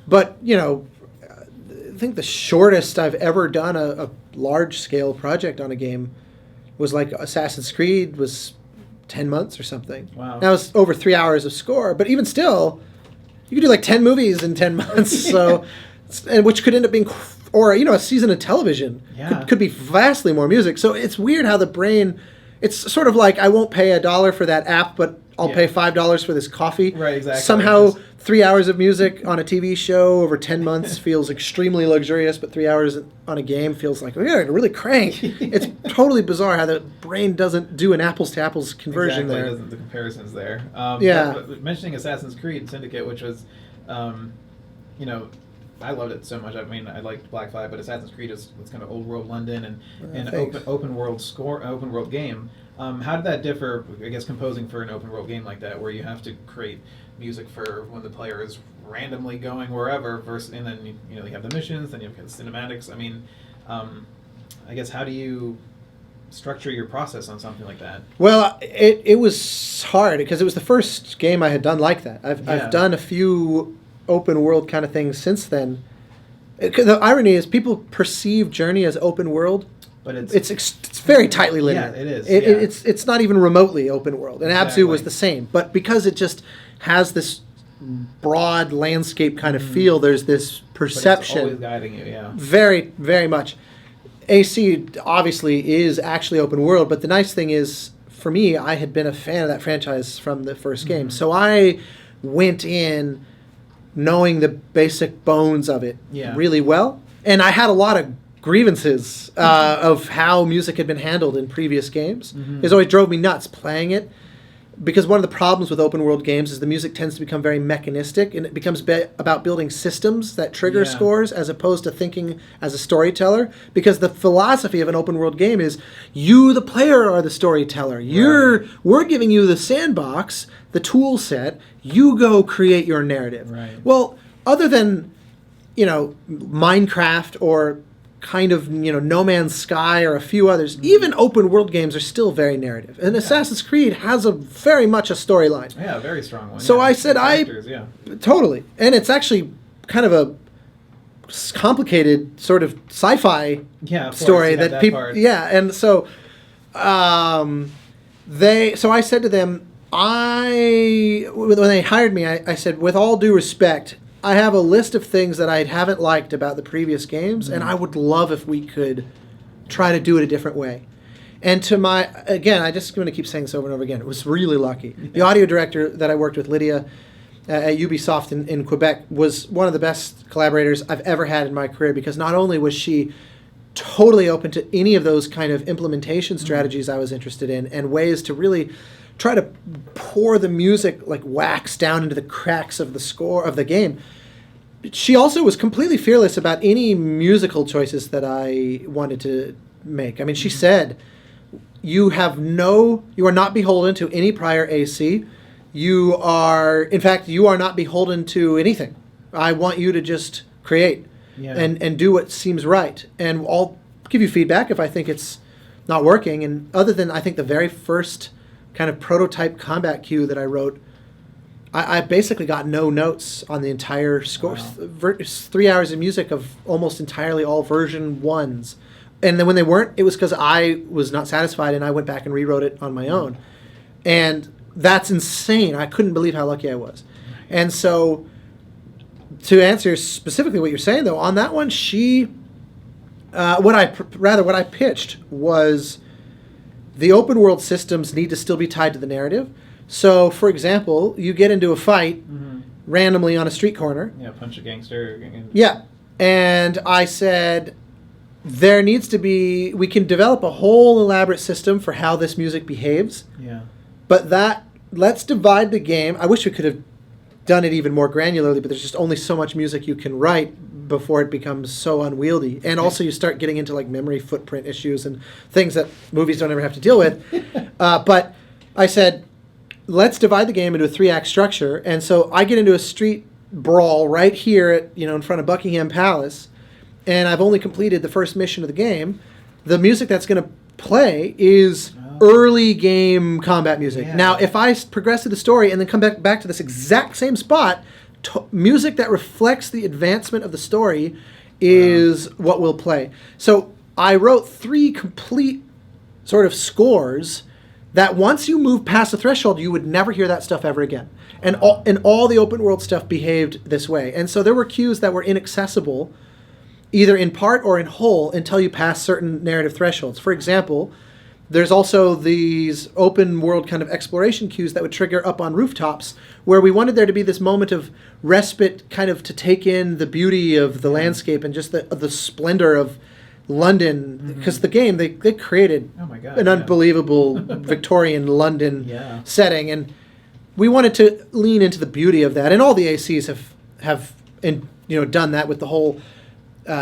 But, I think the shortest I've ever done a large-scale project on a game was like Assassin's Creed was 10 months or something. Wow. That was over 3 hours of score, but even still, you could do like 10 movies in 10 months, and which could end up being, or a season of television could be vastly more music. So it's weird how the brain, it's sort of like, I won't pay $1 for that app, but I'll pay $5 for this coffee. Right, exactly. Somehow 3 hours of music on a TV show over 10 months feels extremely luxurious, but 3 hours on a game feels like, really crank. It's totally bizarre how the brain doesn't do an apples to apples conversion there. Doesn't, the comparison's there. But mentioning Assassin's Creed Syndicate, which was, I loved it so much. I mean, I liked Black Flag, but Assassin's Creed was kind of old world London and open world game. How did that differ, I guess, composing for an open world game like that, where you have to create music for when the player is randomly going wherever, versus, and then you have the missions, then you have the cinematics. I mean, I guess, how do you structure your process on something like that? Well, it was hard because it was the first game I had done like that. I've done a few open world kind of things since then. The irony is people perceive Journey as open world, but it's very tightly linear. Yeah, it is. It's not even remotely open world. And Abzû was the same, but because it just has this broad landscape kind of feel, there's this perception. But it's always guiding you, Very, very much. AC obviously is actually open world, but the nice thing is, for me, I had been a fan of that franchise from the first game. So I went in knowing the basic bones of it really well. And I had a lot of grievances of how music had been handled in previous games. It always drove me nuts playing it, because one of the problems with open world games is the music tends to become very mechanistic, and it becomes about building systems that trigger scores as opposed to thinking as a storyteller, because the philosophy of an open world game is you, the player, are the storyteller. We're giving you the sandbox, the tool set, you go create your narrative. Well, other than Minecraft or kind of, No Man's Sky or a few others, even open world games are still very narrative. And Assassin's Creed has very much a storyline. Yeah, a very strong one. So I said totally. And it's actually kind of a complicated sort of sci-fi story that people and so I said to them, when they hired me, I said, with all due respect, I have a list of things that I haven't liked about the previous games, and I would love if we could try to do it a different way. And I just going to keep saying this over and over again, it was really lucky. The audio director that I worked with, Lydia, at Ubisoft in Quebec, was one of the best collaborators I've ever had in my career, because not only was she totally open to any of those kind of implementation strategies I was interested in, and ways to really try to pour the music like wax down into the cracks of the score of the game, she also was completely fearless about any musical choices that I wanted to make. I mean, she said, you are not beholden to any prior AC. You are not beholden to anything. I want you to just create and do what seems right. And I'll give you feedback if I think it's not working. And other than, I think, the very first kind of prototype combat cue that I wrote, I basically got no notes on the entire score. Wow. 3 hours of music of almost entirely all version 1s. And then when they weren't, it was because I was not satisfied, and I went back and rewrote it on my own. And that's insane. I couldn't believe how lucky I was. And so, to answer specifically what you're saying, though, on that one, what I pitched was the open world systems need to still be tied to the narrative. So, for example, you get into a fight randomly on a street corner. Yeah, punch a gangster. Yeah. And I said, we can develop a whole elaborate system for how this music behaves. Yeah. But let's divide the game. I wish we could have done it even more granularly, but there's just only so much music you can write before it becomes so unwieldy. And also you start getting into like memory footprint issues and things that movies don't ever have to deal with. But I said, let's divide the game into a 3-act structure. And so I get into a street brawl right here in front of Buckingham Palace, and I've only completed the first mission of the game. The music that's going to play is early game combat music. Yeah. Now, if I progress to the story and then come back to this exact same spot, music that reflects the advancement of the story is what will play. So I wrote 3 complete sort of scores that once you move past the threshold, you would never hear that stuff ever again. And all the open world stuff behaved this way. And so there were cues that were inaccessible, either in part or in whole, until you pass certain narrative thresholds. For example, there's also these open world kind of exploration cues that would trigger up on rooftops, where we wanted there to be this moment of respite, kind of to take in the beauty of the landscape and just the splendor of London, because the game, they created an unbelievable Victorian London setting, and we wanted to lean into the beauty of that. And all the ACs have done that with the whole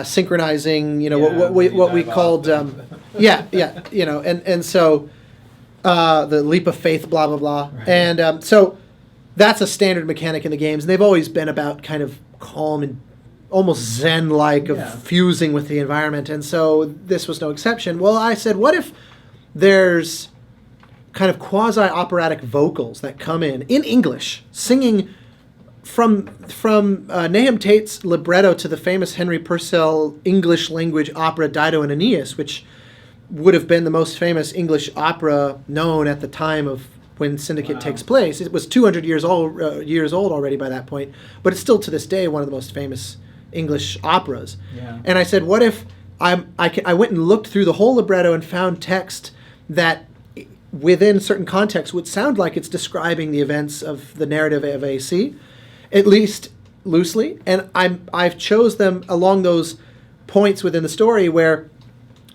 synchronizing, what we called and so the leap of faith, blah blah blah, right. And so that's a standard mechanic in the games, and they've always been about kind of calm and almost zen-like of fusing with the environment, and so this was no exception. Well, I said, what if there's kind of quasi-operatic vocals that come in English, singing from Nahum Tate's libretto to the famous Henry Purcell English language opera Dido and Aeneas, which would have been the most famous English opera known at the time of when Syndicate takes place. It was 200 years old already by that point, but it's still to this day one of the most famous English operas. Yeah. And I said, what if I went and looked through the whole libretto and found text that within certain contexts would sound like it's describing the events of the narrative of AC, at least loosely, and I've chose them along those points within the story where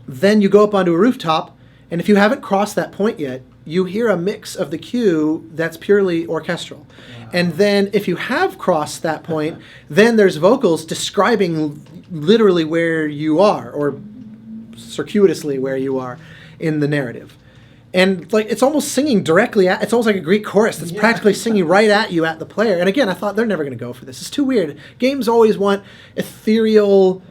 then you go up onto a rooftop, and if you haven't crossed that point yet, you hear a mix of the cue that's purely orchestral. Wow. And then if you have crossed that point, then there's vocals describing literally where you are, or circuitously where you are in the narrative. And like it's almost singing directly at, it's almost like a Greek chorus that's practically singing right at you, at the player. And again, I thought they're never going to go for this. It's too weird. Games always want ethereal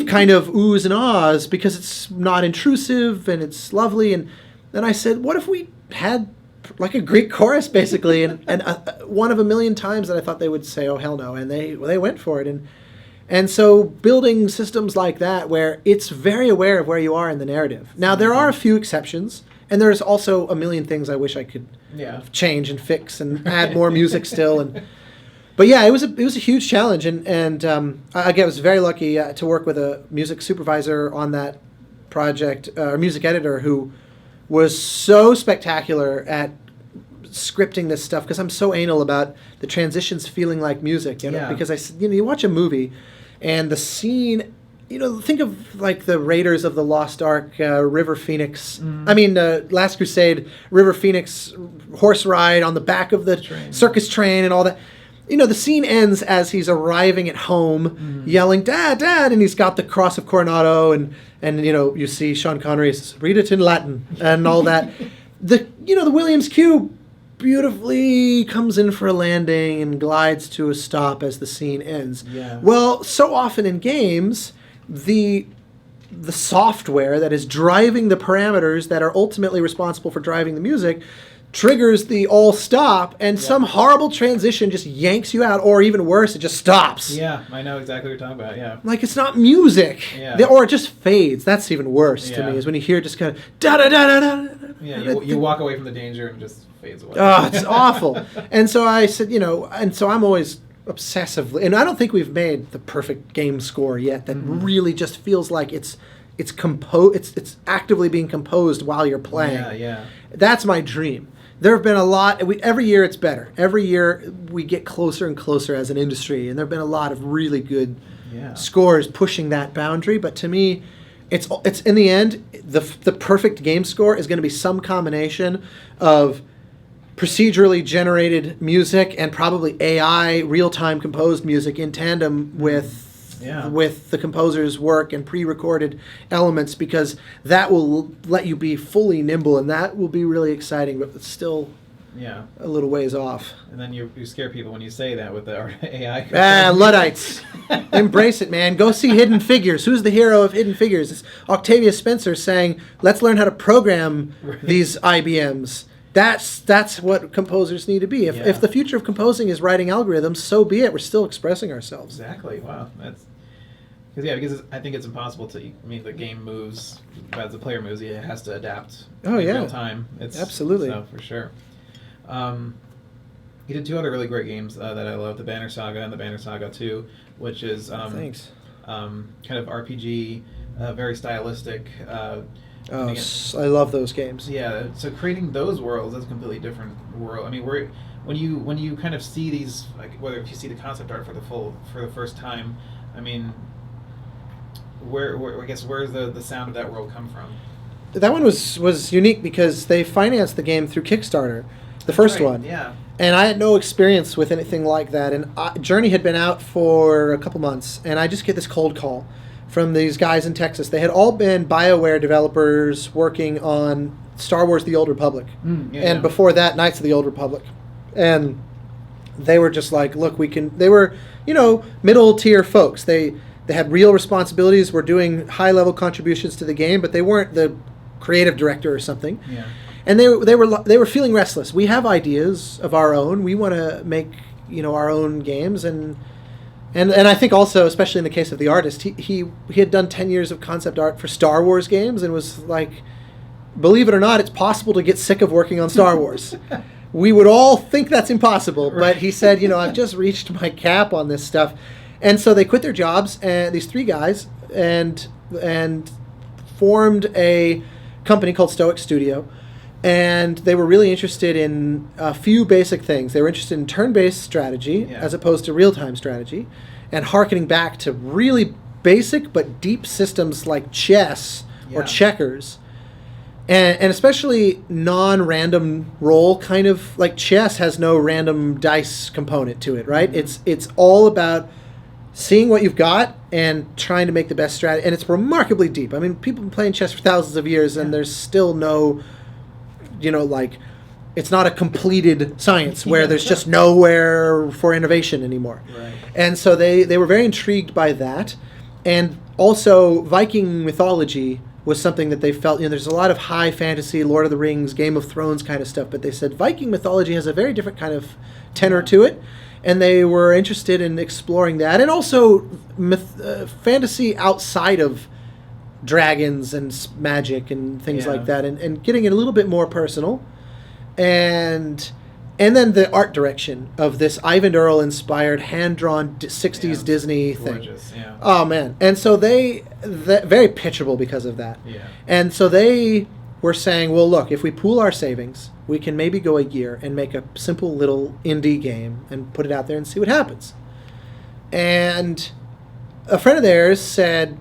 kind of oohs and ahs because it's not intrusive and it's lovely. And then I said, what if we had like a Greek chorus basically? And one of a million times that I thought they would say, oh, hell no. And they went for it. And so building systems like that where it's very aware of where you are in the narrative. Now, there are a few exceptions. And there's also a million things I wish I could change and fix and add more music still. But yeah, it was a huge challenge. And again, I was very lucky to work with a music supervisor on that project, or music editor, who was so spectacular at scripting this stuff because I'm so anal about the transitions feeling like music. Because you watch a movie and the scene. Think of like the Raiders of the Lost Ark, River Phoenix. Last Crusade, River Phoenix horse ride on the back of the circus train and all that. The scene ends as he's arriving at home, yelling, "Dad, Dad!" And he's got the Cross of Coronado, and you see Sean Connery read it in Latin and all that. The Williams cue beautifully comes in for a landing and glides to a stop as the scene ends. Yeah. Well, so often in games, the software that is driving the parameters that are ultimately responsible for driving the music triggers the all stop, and some horrible transition just yanks you out, or even worse, it just stops. Yeah, I know exactly what you're talking about, yeah. Like, it's not music. Yeah. Or it just fades. That's even worse to me, is when you hear just kind of da-da-da-da-da. Yeah, you walk away from the danger and it just fades away. Oh, it's awful. And so I said, and so I'm always obsessively, and I don't think we've made the perfect game score yet that really just feels like it's actively being composed while you're playing. Yeah. That's my dream. There have been a lot. Every year it's better. Every year we get closer and closer as an industry, and there have been a lot of really good scores pushing that boundary. But to me, it's in the end, the perfect game score is going to be some combination of procedurally generated music and probably AI real-time composed music in tandem with the composer's work and pre-recorded elements, because that will let you be fully nimble, and that will be really exciting, but it's still a little ways off. And then you scare people when you say that with the AI. Luddites. Embrace it, man. Go see Hidden Figures. Who's the hero of Hidden Figures? It's Octavia Spencer saying, let's learn how to program these IBMs. That's what composers need to be. If the future of composing is writing algorithms, so be it. We're still expressing ourselves. Exactly. Wow. Because I think it's impossible to. The game moves as the player moves. It has to adapt in real time. Absolutely. So for sure. You did two other really great games that I love: the Banner Saga and the Banner Saga 2, which is thanks. Kind of RPG, very stylistic. I love those games. Yeah, so creating those worlds, that's a completely different world. When you kind of see these, like whether if you see the concept art for the first time, where's the sound of that world come from? That one was unique because they financed the game through Kickstarter, the first one. Yeah. And I had no experience with anything like that. And Journey had been out for a couple months, and I just get this cold call from these guys in Texas. They had all been BioWare developers working on Star Wars The Old Republic. Before that, Knights of the Old Republic. And they were just like, look, they were, middle tier folks. They had real responsibilities, were doing high level contributions to the game, but they weren't the creative director or something. Yeah. And they were feeling restless. We have ideas of our own. We want to make, our own games, and I think also, especially in the case of the artist, he had done 10 years of concept art for Star Wars games and was like, believe it or not, it's possible to get sick of working on Star Wars. We would all think that's impossible, but he said, I've just reached my cap on this stuff. And so they quit their jobs, and these three guys, and formed a company called Stoic Studio. And they were really interested in a few basic things. They were interested in turn-based strategy as opposed to real-time strategy, and hearkening back to really basic but deep systems like chess or checkers, and especially non-random roll kind of, like chess has no random dice component to it, right? Mm-hmm. It's all about seeing what you've got and trying to make the best strategy. And it's remarkably deep. People have been playing chess for thousands of years, and there's still no like it's not a completed science where there's just nowhere for innovation anymore. Right. And so they were very intrigued by that. And also Viking mythology was something that they felt, there's a lot of high fantasy, Lord of the Rings, Game of Thrones kind of stuff, but they said Viking mythology has a very different kind of tenor to it. And they were interested in exploring that. And also fantasy outside of dragons and magic and things like that, and getting it a little bit more personal. And then the art direction of this Ivan Earl inspired hand-drawn 60s Disney gorgeous, thing. Yeah. Oh, man. And so they very pitchable because of that. Yeah. And so they were saying, well, look, if we pool our savings, we can maybe go a year and make a simple little indie game and put it out there and see what happens. And a friend of theirs said,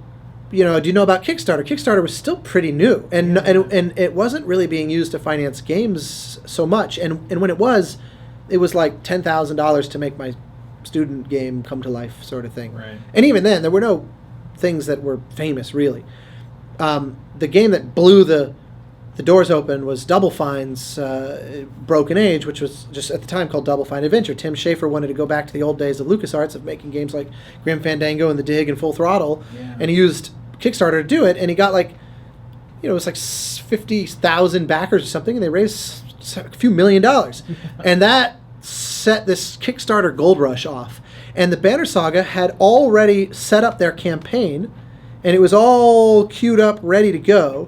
do you know about Kickstarter? Kickstarter was still pretty new, and it wasn't really being used to finance games so much. And when it was like $10,000 to make my student game come to life, sort of thing. Right. And even then, there were no things that were famous, really. The game that blew the doors open was Double Fine's Broken Age, which was just at the time called Double Fine Adventure. Tim Schafer wanted to go back to the old days of LucasArts of making games like Grim Fandango and The Dig and Full Throttle, and he used Kickstarter to do it, and he got it was like 50,000 backers or something, and they raised a few $1 million. And that set this Kickstarter gold rush off. And the Banner Saga had already set up their campaign, and it was all queued up, ready to go.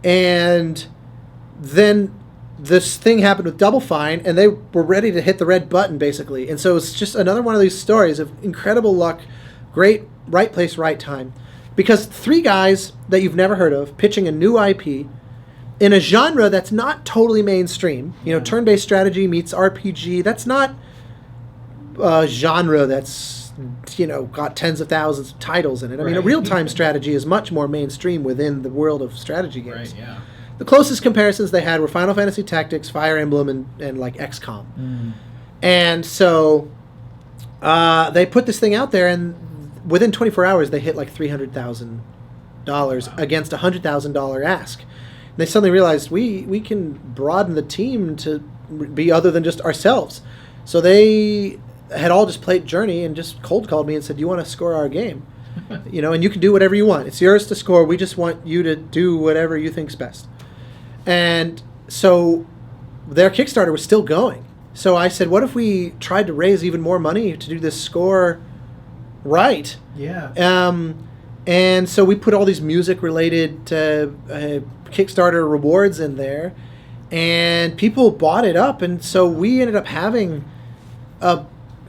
And then this thing happened with Double Fine, and they were ready to hit the red button, basically. And so it's just another one of these stories of incredible luck, great right place, right time. Because 3 guys that you've never heard of pitching a new IP in a genre that's not totally mainstream. Turn-based strategy meets RPG. That's not a genre that's, got tens of thousands of titles in it. I mean, a real-time strategy is much more mainstream within the world of strategy games. Right, yeah. The closest comparisons they had were Final Fantasy Tactics, Fire Emblem, and like XCOM. Mm. And so they put this thing out there, and within 24 hours, they hit like $300,000 against a $100,000 ask. And they suddenly realized we can broaden the team to be other than just ourselves. So they had all just played Journey and just cold called me and said, "Do you want to score our game? And you can do whatever you want. It's yours to score. We just want you to do whatever you think's best." And so their Kickstarter was still going. So I said, "What if we tried to raise even more money to do this score right?" Yeah. And so we put all these music-related Kickstarter rewards in there, and people bought it up, and so we ended up having a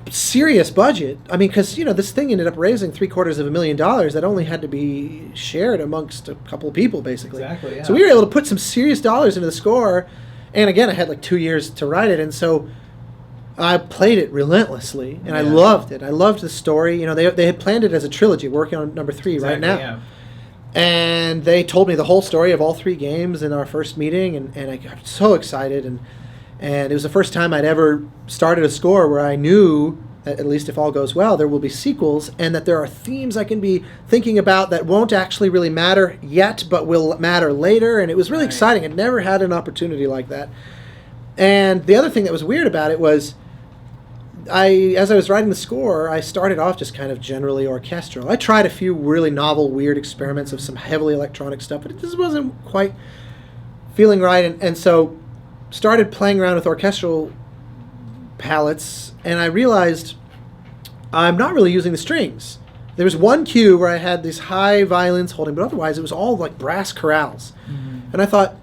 serious budget. I mean, because this thing ended up raising $750,000 that only had to be shared amongst a couple of people, basically. Exactly. Yeah. So we were able to put some serious dollars into the score, and again, I had like 2 years to write it, and so I played it relentlessly, and I loved it. I loved the story. They had planned it as a trilogy, working on number 3 right now. Yeah. And they told me the whole story of all 3 games in our first meeting, and I got so excited. And it was the first time I'd ever started a score where I knew that, at least if all goes well, there will be sequels, and that there are themes I can be thinking about that won't actually really matter yet, but will matter later. And it was really exciting. I'd never had an opportunity like that. And the other thing that was weird about it was, as I was writing the score, I started off just kind of generally orchestral. I tried a few really novel, weird experiments of some heavily electronic stuff, but it just wasn't quite feeling right. And so started playing around with orchestral palettes, and I realized I'm not really using the strings. There was one cue where I had these high violins holding, but otherwise it was all like brass chorales. Mm-hmm. And I thought,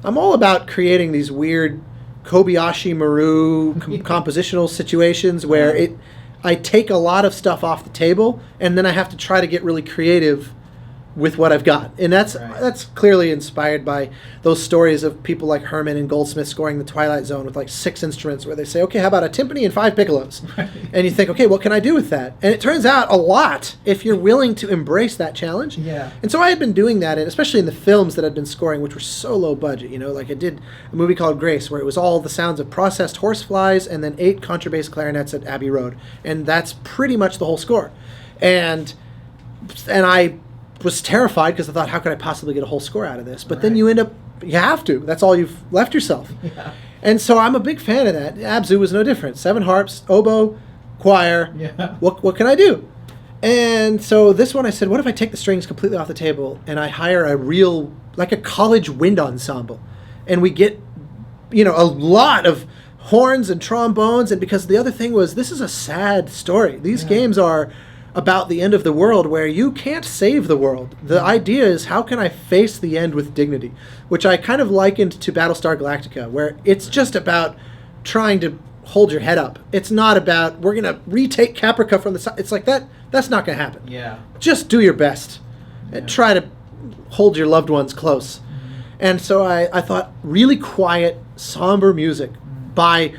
I'm all about creating these weird Kobayashi Maru compositional situations where I take a lot of stuff off the table, and then I have to try to get really creative with what I've got. And that's clearly inspired by those stories of people like Herman and Goldsmith scoring the Twilight Zone with like 6 instruments, where they say, okay, how about a timpani and 5 piccolos? Right. And you think, okay, what can I do with that? And it turns out a lot if you're willing to embrace that challenge. Yeah. And so I had been doing that, and especially in the films that I'd been scoring, which were so low budget. Like I did a movie called Grace, where it was all the sounds of processed horseflies and then 8 contrabass clarinets at Abbey Road. And that's pretty much the whole score. And I was terrified because I thought, how could I possibly get a whole score out of this? But then you end up you have to. That's all you've left yourself. Yeah. And so I'm a big fan of that. Abzû was no different. 7 harps, oboe, choir. Yeah. What can I do? And so this one I said, what if I take the strings completely off the table and I hire a real, like a college wind ensemble, and we get, a lot of horns and trombones. And because the other thing was, this is a sad story. These games are about the end of the world, where you can't save the world. The idea is, how can I face the end with dignity? Which I kind of likened to Battlestar Galactica, where it's just about trying to hold your head up. It's not about, we're going to retake Caprica from the side. It's like that's not going to happen. Yeah. Just do your best and try to hold your loved ones close. And so I thought, really quiet, somber music by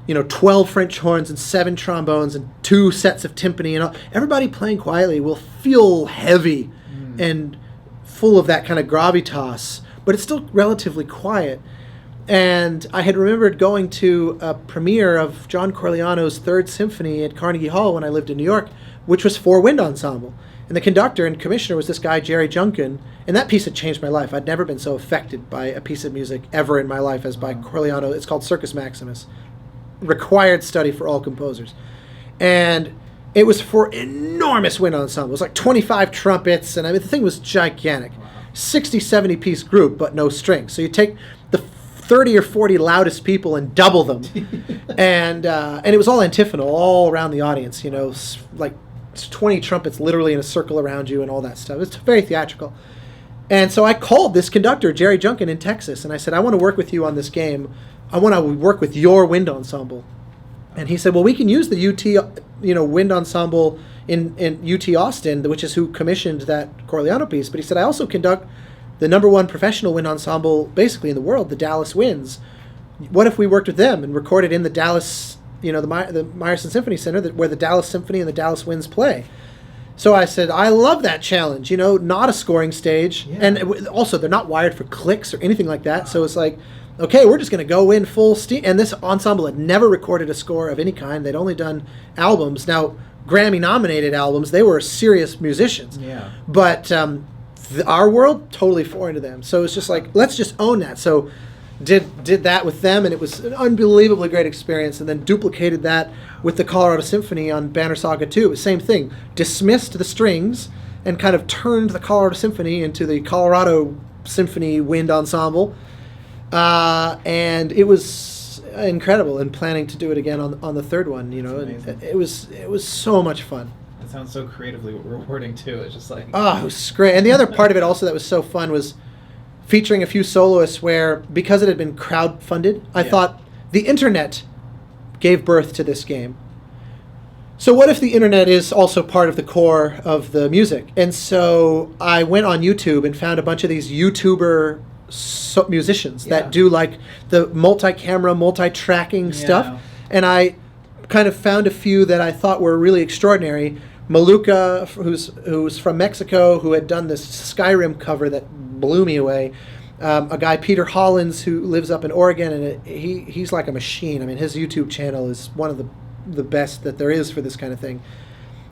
12 French horns and 7 trombones and 2 sets of timpani, and all. Everybody playing quietly will feel heavy and full of that kind of gravitas, but it's still relatively quiet. And I had remembered going to a premiere of John Corigliano's Third Symphony at Carnegie Hall when I lived in New York, which was for wind ensemble. And the conductor and commissioner was this guy, Jerry Junkin, and that piece had changed my life. I'd never been so affected by a piece of music ever in my life as by Corigliano. It's called Circus Maximus. Required study for all composers. And it was for enormous wind ensemble. It was like 25 trumpets, and the thing was gigantic. 60, 70 piece group, but no strings. So you take the 30 or 40 loudest people and double them. and it was all antiphonal, all around the audience, like 20 trumpets literally in a circle around you and all that stuff. It's very theatrical. And so I called this conductor, Jerry Junkin, in Texas, and I said, I want to work with you on this game. I want to work with your wind ensemble. And he said, well, we can use the UT, wind ensemble in UT Austin, which is who commissioned that Corigliano piece. But he said, I also conduct the #1 professional wind ensemble basically in the world, the Dallas Winds. What if we worked with them and recorded in the Dallas, the Meyerson Symphony Center, where the Dallas Symphony and the Dallas Winds play? So I said, I love that challenge, not a scoring stage. Yeah. And also, they're not wired for clicks or anything like that. Wow. So it's like, okay, we're just going to go in full steam. And this ensemble had never recorded a score of any kind. They'd only done albums. Now, Grammy-nominated albums, they were serious musicians. Yeah. But our world, totally foreign to them. So it's just like, let's just own that. So did that with them, and it was an unbelievably great experience, and then duplicated that with the Colorado Symphony on Banner Saga 2. Same thing. Dismissed the strings and kind of turned the Colorado Symphony into the Colorado Symphony Wind Ensemble. And it was incredible, and planning to do it again on the third one, and it was so much fun. It sounds so creatively rewarding too. It's just like, it was great. And the other part of it also that was so fun was featuring a few soloists, where, because it had been crowdfunded, I thought the internet gave birth to this game. So what if the internet is also part of the core of the music? And so I went on YouTube and found a bunch of these YouTuber musicians that do like the multi-camera, multi-tracking stuff. And I kind of found a few that I thought were really extraordinary. Maluka, who's from Mexico, who had done this Skyrim cover that blew me away. A guy, Peter Hollins, who lives up in Oregon, and he's like a machine. I mean, his YouTube channel is one of the best that there is for this kind of thing.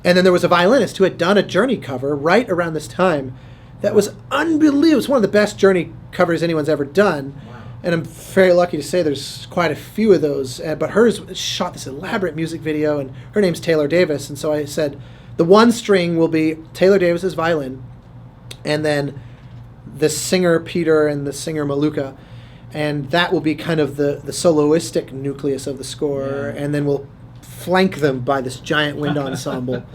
And then there was a violinist who had done a Journey cover right around this time that was unbelievable. It was one of the best Journey covers anyone's ever done. Wow. And I'm very lucky to say there's quite a few of those. But hers shot this elaborate music video, and her name's Taylor Davis. And so I said, the one string will be Taylor Davis's violin, and then the singer Peter and the singer Maluka, and that will be kind of the soloistic nucleus of the score, and then we'll flank them by this giant wind ensemble.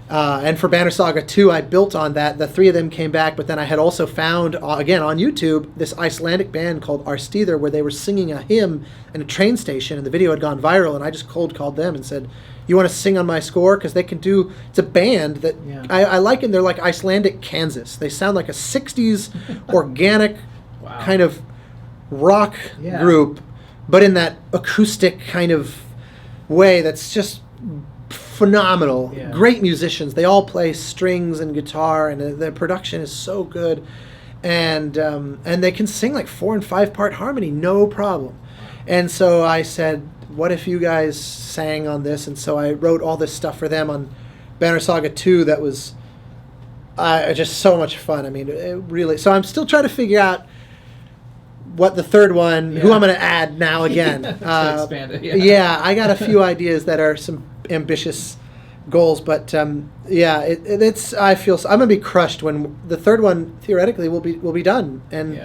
And for Banner Saga 2, I built on that. The 3 of them came back, but then I had also found, again on YouTube, this Icelandic band called Arstýðr, where they were singing a hymn in a train station, and the video had gone viral, and I just cold called them and said, you want to sing on my score? Because they can do, it's a band that, I liken, they're like Icelandic Kansas. They sound like a 60s organic kind of rock group, but in that acoustic kind of way that's just phenomenal. Great musicians. They all play strings and guitar, and the production is so good. And they can sing like 4 and 5 part harmony, no problem. And so I said, what if you guys sang on this? And so I wrote all this stuff for them on Banner Saga 2 that was just so much fun. I mean, it really... So I'm still trying to figure out what the third one, who I'm going to add now again. To expand it, yeah, I got a few ideas that are some ambitious goals, but it's. I feel I'm going to be crushed when the third one theoretically will be done, and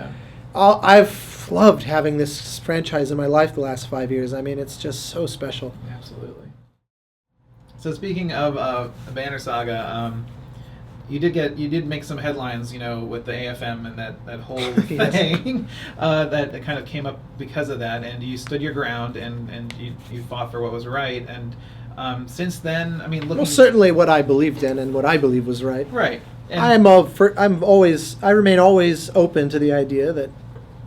I've loved having this franchise in my life the last 5 years. I mean, it's just so special. Absolutely. So speaking of Banner Saga, you did make some headlines, with the AFM and that whole thing that kind of came up because of that, and you stood your ground and you fought for what was right, and since then, I mean, looking certainly what I believed in and what I believe was right. Right. And I remain always open to the idea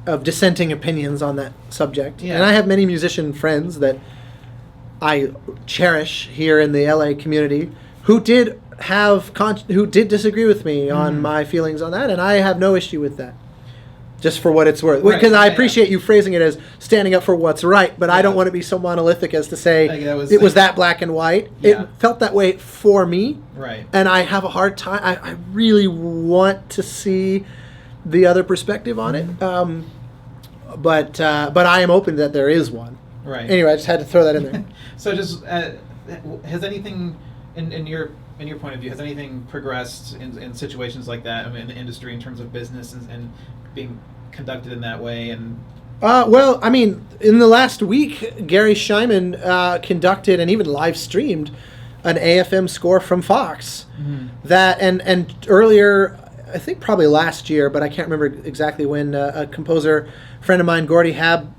of dissenting opinions on that subject, and I have many musician friends that I cherish here in the LA community who did disagree with me on my feelings on that, and I have no issue with that, just for what it's worth. Because I appreciate you phrasing it as standing up for what's right, but I don't want to be so monolithic as to say it was that black and white. It felt that way for me, right? And I have a hard time. I really want to see the other perspective on it, but I am open that there is one. Right. Anyway, I just had to throw that in there. So, just has anything in your point of view, has anything progressed in situations like that, in the industry, in terms of business and being conducted in that way? And well, I mean, in the last week, Gary Scheinman conducted and even live streamed an AFM score from Fox. That and earlier, I think probably last year, but I can't remember exactly when, a composer friend of mine, Gordy Hab,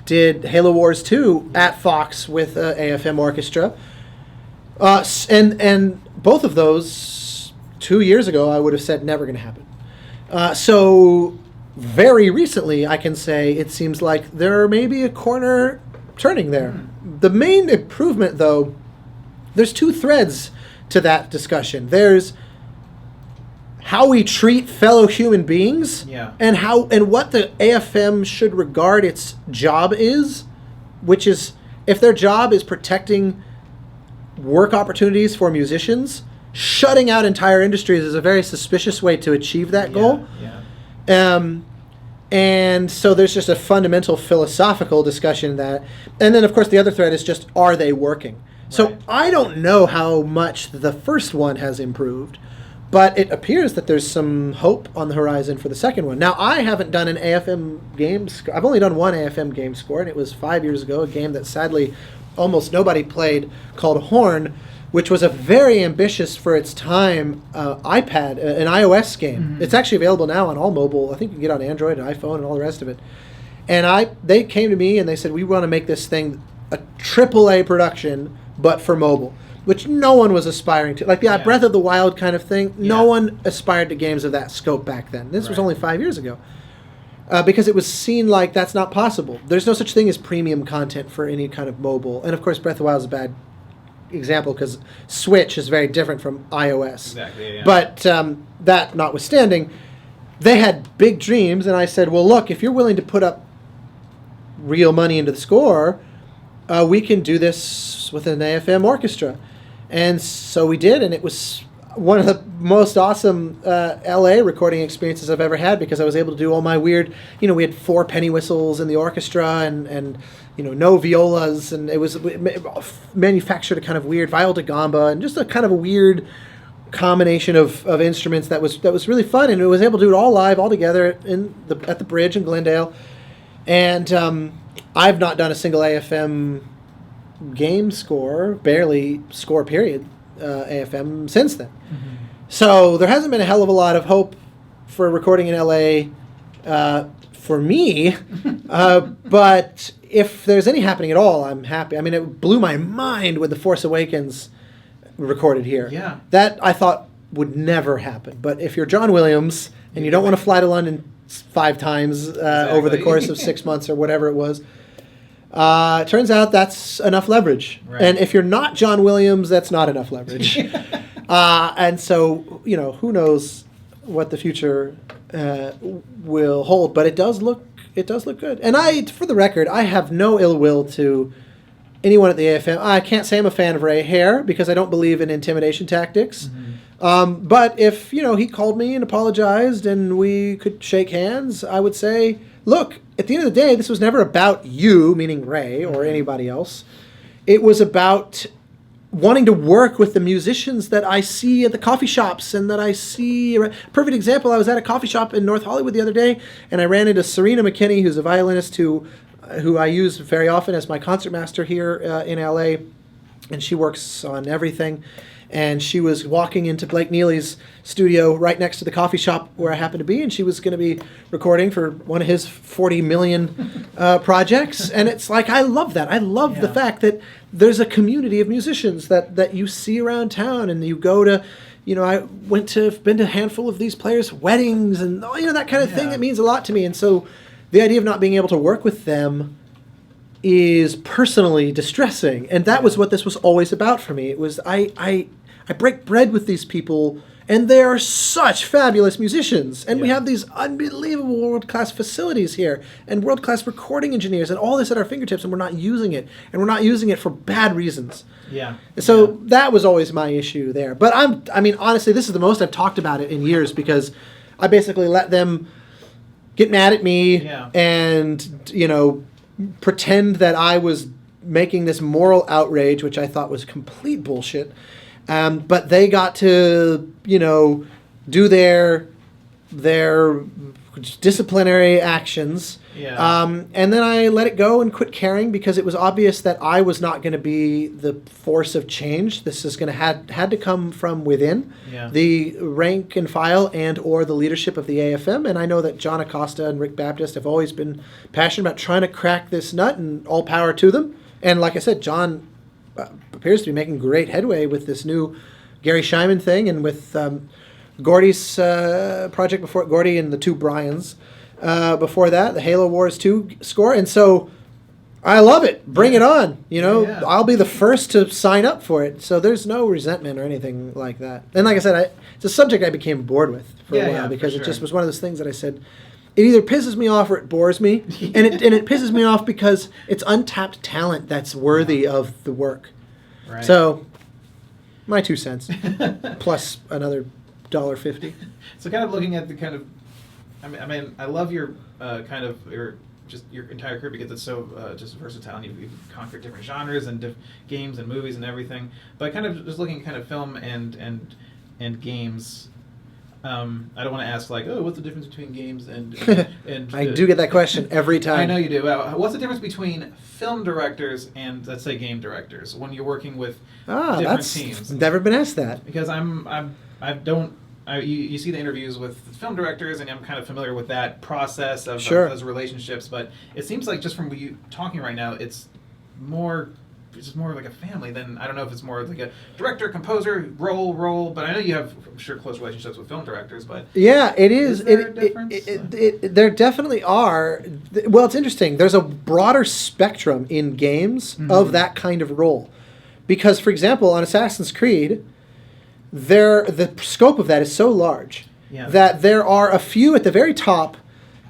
did Halo Wars 2 at Fox with AFM orchestra. And both of those 2 years ago, I would have said never going to happen. So very recently, I can say it seems like there may be a corner turning there. The main improvement, though, there's two threads to that discussion. There's how we treat fellow human beings, and what the AFM should regard its job is, which is, if their job is protecting work opportunities for musicians, shutting out entire industries is a very suspicious way to achieve that goal. And so there's just a fundamental philosophical discussion that, and then of course the other thread is just, are they working? So I don't know how much the first one has improved, but it appears that there's some hope on the horizon for the second one. Now, I haven't done an AFM game score. I've only done one AFM game score, and it was 5 years ago, a game that sadly almost nobody played, called Horn, which was a very ambitious for its time iPad, an iOS game. It's actually available now on all mobile. I think you can get it on Android and iPhone and all the rest of it. And they came to me and they said, we want to make this thing a AAA production, but for mobile, which no one was aspiring to. Like the Breath of the Wild kind of thing, no one aspired to games of that scope back then. This was only 5 years ago. Because it was seen like that's not possible. There's no such thing as premium content for any kind of mobile. And of course, Breath of the Wild is a bad example because Switch is very different from iOS. Exactly, But that notwithstanding, they had big dreams, and I said, well, look, if you're willing to put up real money into the score, we can do this with an AFM orchestra. And so we did, and it was one of the most awesome LA recording experiences I've ever had, because I was able to do all my weird, we had 4 penny whistles in the orchestra and no violas, and it was manufactured a kind of weird viol da gamba and just a kind of a weird combination of instruments that was really fun, and it was able to do it all live, all together at the Bridge in Glendale. And I've not done a single AFM game score, barely score period, AFM since then. So there hasn't been a hell of a lot of hope for recording in LA for me, but if there's any happening at all, I'm happy. I mean, it blew my mind with The Force Awakens recorded here. Yeah. That I thought would never happen. But if you're John Williams and you don't want to fly to London 5 times over the course of 6 months or whatever it was, turns out that's enough leverage. Right. And if you're not John Williams, that's not enough leverage. And so, who knows what the future will hold, but it does look good. And for the record, I have no ill will to anyone at the AFM. I can't say I'm a fan of Ray Hare because I don't believe in intimidation tactics. But if he called me and apologized and we could shake hands, I would say look, at the end of the day, this was never about you, meaning Ray, or anybody else. It was about wanting to work with the musicians that I see at the coffee shops and that I see. Perfect example, I was at a coffee shop in North Hollywood the other day, and I ran into Serena McKinney, who's a violinist who I use very often as my concertmaster here in LA, and she works on everything. And she was walking into Blake Neely's studio right next to the coffee shop where I happen to be, and she was going to be recording for one of his 40 million projects. And it's like, I love that. I love the fact that there's a community of musicians that you see around town, and you go to, I been to a handful of these players' weddings and, that kind of thing. It means a lot to me. And so the idea of not being able to work with them is personally distressing, and that was what this was always about for me. It was I break bread with these people, and they are such fabulous musicians, and we have these unbelievable world-class facilities here, and world-class recording engineers, and all this at our fingertips, and we're not using it, and we're not using it for bad reasons. So that was always my issue there. But honestly, this is the most I've talked about it in years, because I basically let them get mad at me and pretend that I was making this moral outrage, which I thought was complete bullshit. But they got to, do their disciplinary actions. And then I let it go and quit caring, because it was obvious that I was not going to be the force of change. This is going to had to come from within the rank and file and or the leadership of the AFM. And I know that John Acosta and Rick Baptist have always been passionate about trying to crack this nut, and all power to them. And like I said, John appears to be making great headway with this new Gary Scheinman thing, and with Gordy's project before, Gordy and the two Bryans. Before that, the Halo Wars 2 score. And so I love it. Bring it on. I'll be the first to sign up for it. So there's no resentment or anything like that. And like I said, it's a subject I became bored with for a while, because it just was one of those things that I said, it either pisses me off or it bores me. And it pisses me off because it's untapped talent that's worthy of the work. Right. So my 2 cents plus another $1.50. So kind of looking at the kind of, I love your your entire career, because it's so just versatile, and you've conquered different genres and games and movies and everything. But kind of just looking at kind of film and games. I don't want to ask what's the difference between games and I do get that question every time. I know you do. What's the difference between film directors and, let's say, game directors when you're working with different teams? Never been asked that. Because you see the interviews with film directors, and I'm kind of familiar with that process of those relationships. But it seems like, just from you talking right now, it's just more like a family than, I don't know if it's more like a director, composer, role. But I know you have, I'm sure, close relationships with film directors. But yeah, it is. Is there a difference? There definitely are. Well, it's interesting. There's a broader spectrum in games of that kind of role, because, for example, on Assassin's Creed, the scope of that is so large that there are a few at the very top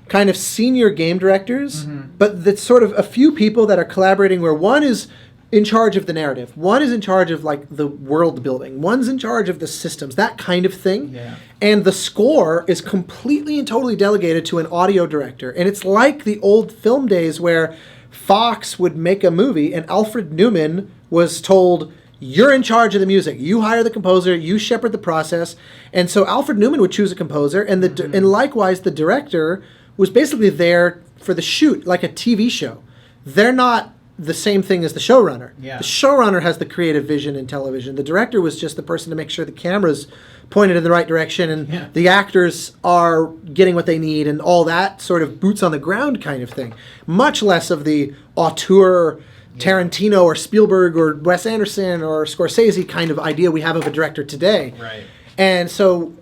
kind of senior game directors, but that's sort of a few people that are collaborating, where one is in charge of the narrative, one is in charge of the world building, one's in charge of the systems, that kind of thing. And the score is completely and totally delegated to an audio director. And it's like the old film days where Fox would make a movie and Alfred Newman was told, you're in charge of the music. You hire the composer. You shepherd the process. And so Alfred Newman would choose a composer, and and likewise the director was basically there for the shoot, like a TV show. They're not the same thing as the showrunner. The showrunner has the creative vision in television. The director was just the person to make sure the camera's pointed in the right direction, and the actors are getting what they need, and all that sort of boots on the ground kind of thing. Much less of the auteur Tarantino or Spielberg or Wes Anderson or Scorsese kind of idea we have of a director today. Right. And so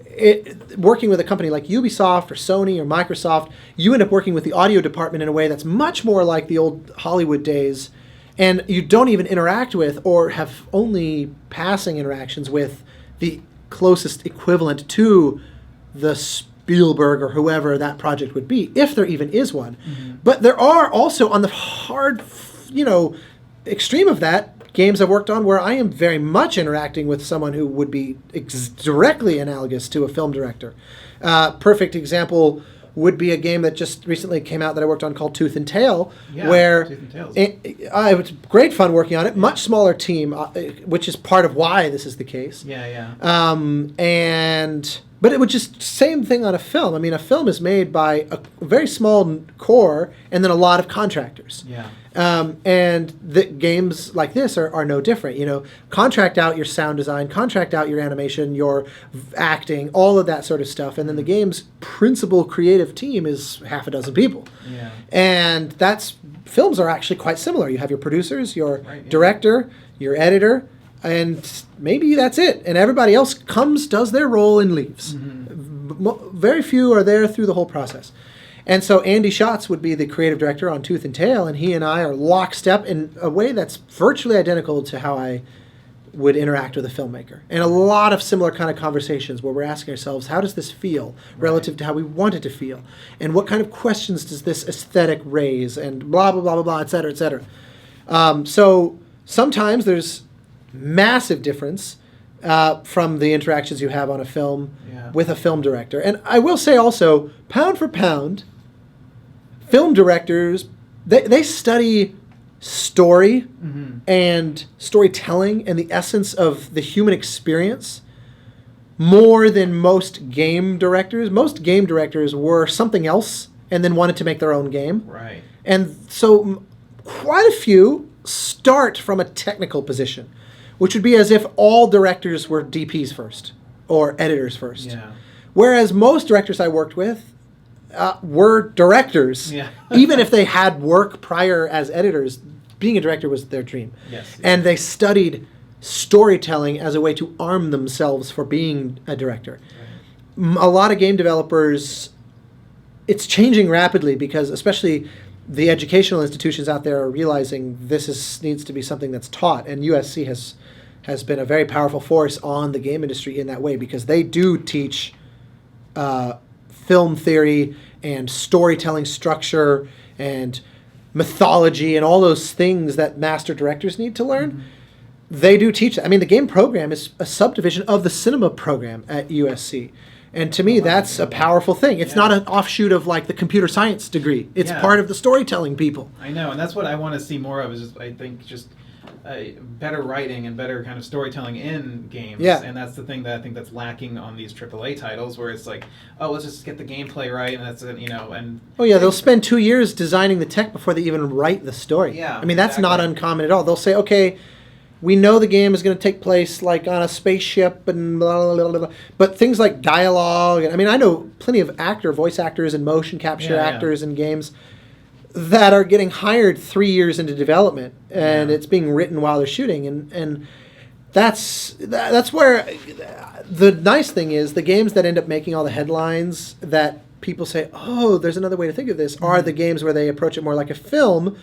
working with a company like Ubisoft or Sony or Microsoft, you end up working with the audio department in a way that's much more like the old Hollywood days, and you don't even interact with, or have only passing interactions with, the closest equivalent to the Spielberg or whoever that project would be, if there even is one. But there are also, on the hard extreme of that, games I've worked on where I am very much interacting with someone who would be directly analogous to a film director. Perfect example would be a game that just recently came out that I worked on called Tooth and Tail, Yeah, where Tooth and Tails. it was great fun working on it. Much smaller team, which is part of why this is the case. Yeah. But it was just same thing on a film. I mean, a film is made by a very small core and then a lot of contractors. Yeah. And the games like this are no different. You know, contract out your sound design, contract out your animation, your acting, all of that sort of stuff. And then the game's principal creative team is half a dozen people. Yeah. And films are actually quite similar. You have your producers, your Right, yeah. director, your editor, and maybe that's it. And everybody else comes, does their role, and leaves. Very few are there through the whole process. And so Andy Schatz would be the creative director on Tooth and Tail, and he and I are lockstep in a way that's virtually identical to how I would interact with a filmmaker. And a lot of similar kind of conversations where we're asking ourselves, how does this feel relative to how we want it to feel? And what kind of questions does this aesthetic raise? And blah, blah, blah, blah, blah, et cetera, et cetera. So sometimes there's massive difference from the interactions you have on a film with a film director. And I will say also, pound for pound, film directors, they study story and storytelling and the essence of the human experience more than most game directors. Most game directors were something else and then wanted to make their own game. Right. And so quite a few start from a technical position, which would be as if all directors were DPs first or editors first. Yeah. Whereas most directors I worked with were directors. Yeah. Even if they had work prior as editors, being a director was their dream. Yes. And they studied storytelling as a way to arm themselves for being a director. Right. A lot of game developers, it's changing rapidly because especially the educational institutions out there are realizing this needs to be something that's taught, and USC has been a very powerful force on the game industry in that way because they do teach film theory and storytelling structure and mythology and all those things that master directors need to learn. They do teach that. I mean, the game program is a subdivision of the cinema program at USC. And to me, that's a powerful thing. It's not an offshoot of like the computer science degree. It's part of the storytelling people. I know, and that's what I want to see more of. Is just, I think just better writing and better kind of storytelling in games. Yeah. And that's the thing that I think that's lacking on these AAA titles, where it's like, oh, let's just get the gameplay right, and that's it, you know. And they'll spend 2 years designing the tech before they even write the story. Yeah, I mean, that's not exactly. uncommon at all. They'll say, okay, we know the game is going to take place like on a spaceship and blah, blah, blah, blah. But things like dialogue, and I mean, I know plenty of voice actors and motion capture actors in games that are getting hired 3 years into development, and it's being written while they're shooting, and that's where the nice thing is the games that end up making all the headlines that people say, oh, there's another way to think of this, are the games where they approach it more like a film,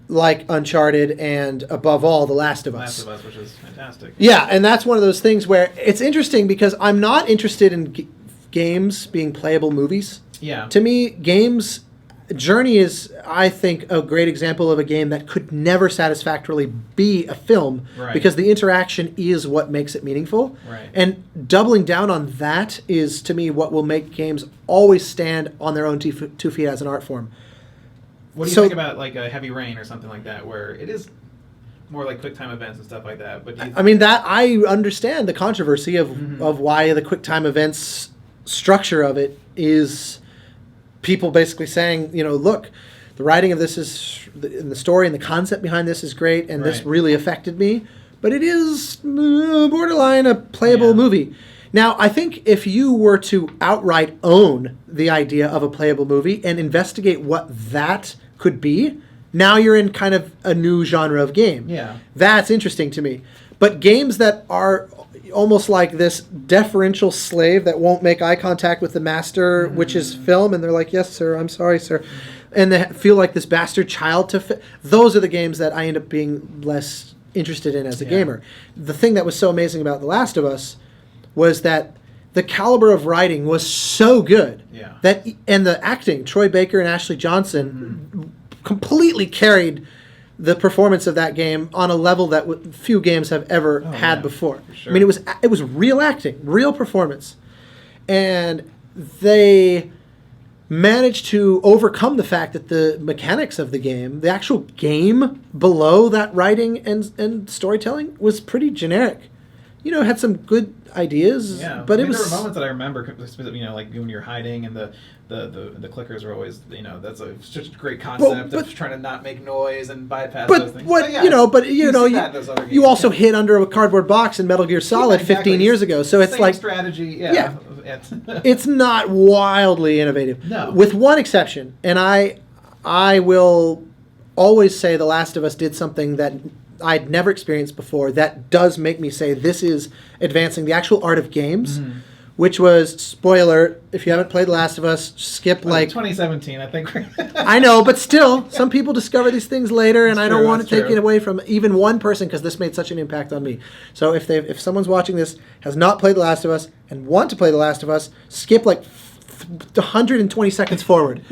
like Uncharted and above all, The Last of Us. Last of Us, which is fantastic. Yeah, and that's one of those things where it's interesting because I'm not interested in games being playable movies. Yeah. To me, Journey is, I think, a great example of a game that could never satisfactorily be a film because the interaction is what makes it meaningful. Right. And doubling down on that is, to me, what will make games always stand on their own 2 feet as an art form. What do you think about like a Heavy Rain or something like that, where it is more like QuickTime events and stuff like that? But I mean, that I understand the controversy of why the QuickTime events structure of it is people basically saying, you know, look, the writing of this is, and the story and the concept behind this is great, and this really affected me, but it is borderline a playable movie. Now, I think if you were to outright own the idea of a playable movie and investigate what that could be, now you're in kind of a new genre of game. Yeah. That's interesting to me. But games that are almost like this deferential slave that won't make eye contact with the master, which is film, and they're like, yes, sir, I'm sorry, sir. And they feel like this bastard child those are the games that I end up being less interested in as a gamer. The thing that was so amazing about The Last of Us was that the caliber of writing was so good that, and the acting, Troy Baker and Ashley Johnson completely carried the performance of that game on a level that few games have ever had before. Sure. I mean, it was real acting, real performance, and they managed to overcome the fact that the mechanics of the game, the actual game below that writing and storytelling, was pretty generic. You know, it had some good ideas, but it was... There were moments that I remember, you know, like when you're hiding and the clickers are always, you know, that's such a great concept of trying to not make noise and bypass those things. You also hid under a cardboard box in Metal Gear Solid 15 years ago, so it's like... strategy, it's not wildly innovative. No. With one exception, and I will always say The Last of Us did something that I'd never experienced before that does make me say this is advancing the actual art of games, which was, spoiler, if you haven't played The Last of Us, skip 2017, I think. I know, but still, some people discover these things later, and I don't want to take it away from even one person because this made such an impact on me. So if someone's watching this, has not played The Last of Us, and want to play The Last of Us, skip 120 seconds forward.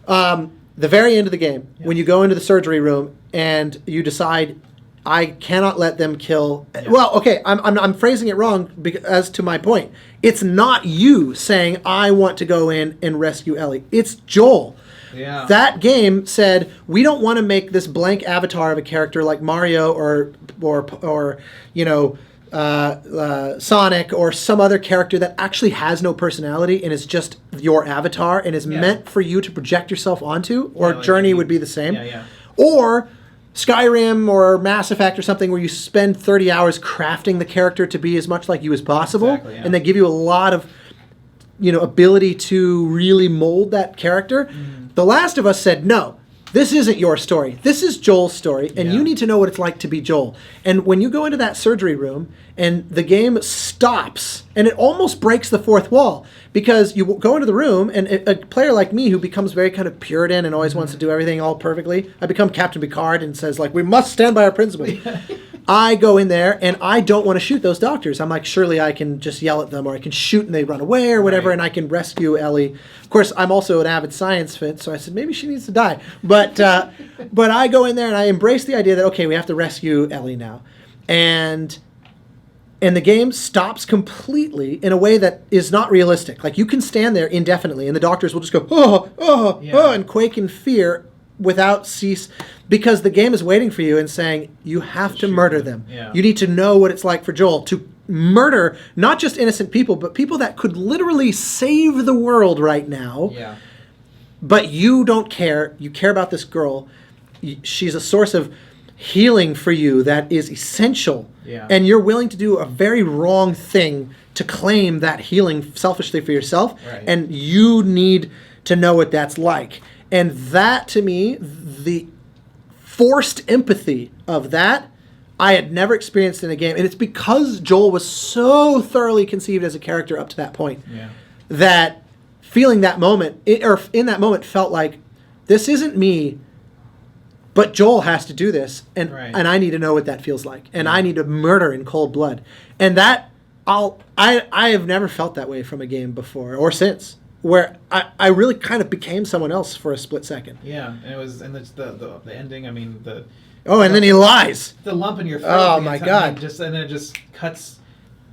The very end of the game, when you go into the surgery room and you decide, I cannot let them kill... Yeah. Well, okay, I'm phrasing it wrong as to my point. It's not you saying, I want to go in and rescue Ellie. It's Joel. Yeah. That game said, we don't want to make this blank avatar of a character like Mario or you know, Sonic or some other character that actually has no personality and is just your avatar and is meant for you to project yourself onto, or Journey would be the same. Or Skyrim or Mass Effect or something where you spend 30 hours crafting the character to be as much like you as possible, and they give you a lot of, you know, ability to really mold that character. The Last of Us said, no, this isn't your story. This is Joel's story, and you need to know what it's like to be Joel. And when you go into that surgery room and the game stops, and it almost breaks the fourth wall, because you go into the room, and a player like me who becomes very kind of Puritan and always wants to do everything all perfectly, I become Captain Picard and says, like, we must stand by our principles. I go in there, and I don't want to shoot those doctors. I'm like, surely I can just yell at them, or I can shoot and they run away or whatever, and I can rescue Ellie. Of course, I'm also an avid science fit, so I said, maybe she needs to die. But I go in there, and I embrace the idea that, okay, we have to rescue Ellie now. And the game stops completely in a way that is not realistic. Like, you can stand there indefinitely, and the doctors will just go, oh, and quake in fear without cease, because the game is waiting for you and saying, you have to murder them. You need to know what it's like for Joel to murder not just innocent people, but people that could literally save the world right now. But you don't care. You care about this girl. She's a source of healing for you that is essential. And you're willing to do a very wrong thing to claim that healing selfishly for yourself. And you need to know what that's like. And that, to me, the forced empathy of that, I had never experienced in a game. And it's because Joel was so thoroughly conceived as a character up to that point that feeling that moment, or in that moment, felt like, this isn't me, but Joel has to do this, and I need to know what that feels like, and I need to murder in cold blood. And that, I have never felt that way from a game before or since, where I really kind of became someone else for a split second. And it was, and it's the ending. I mean, and then he lies. The lump in your throat. Oh my God! And then it just cuts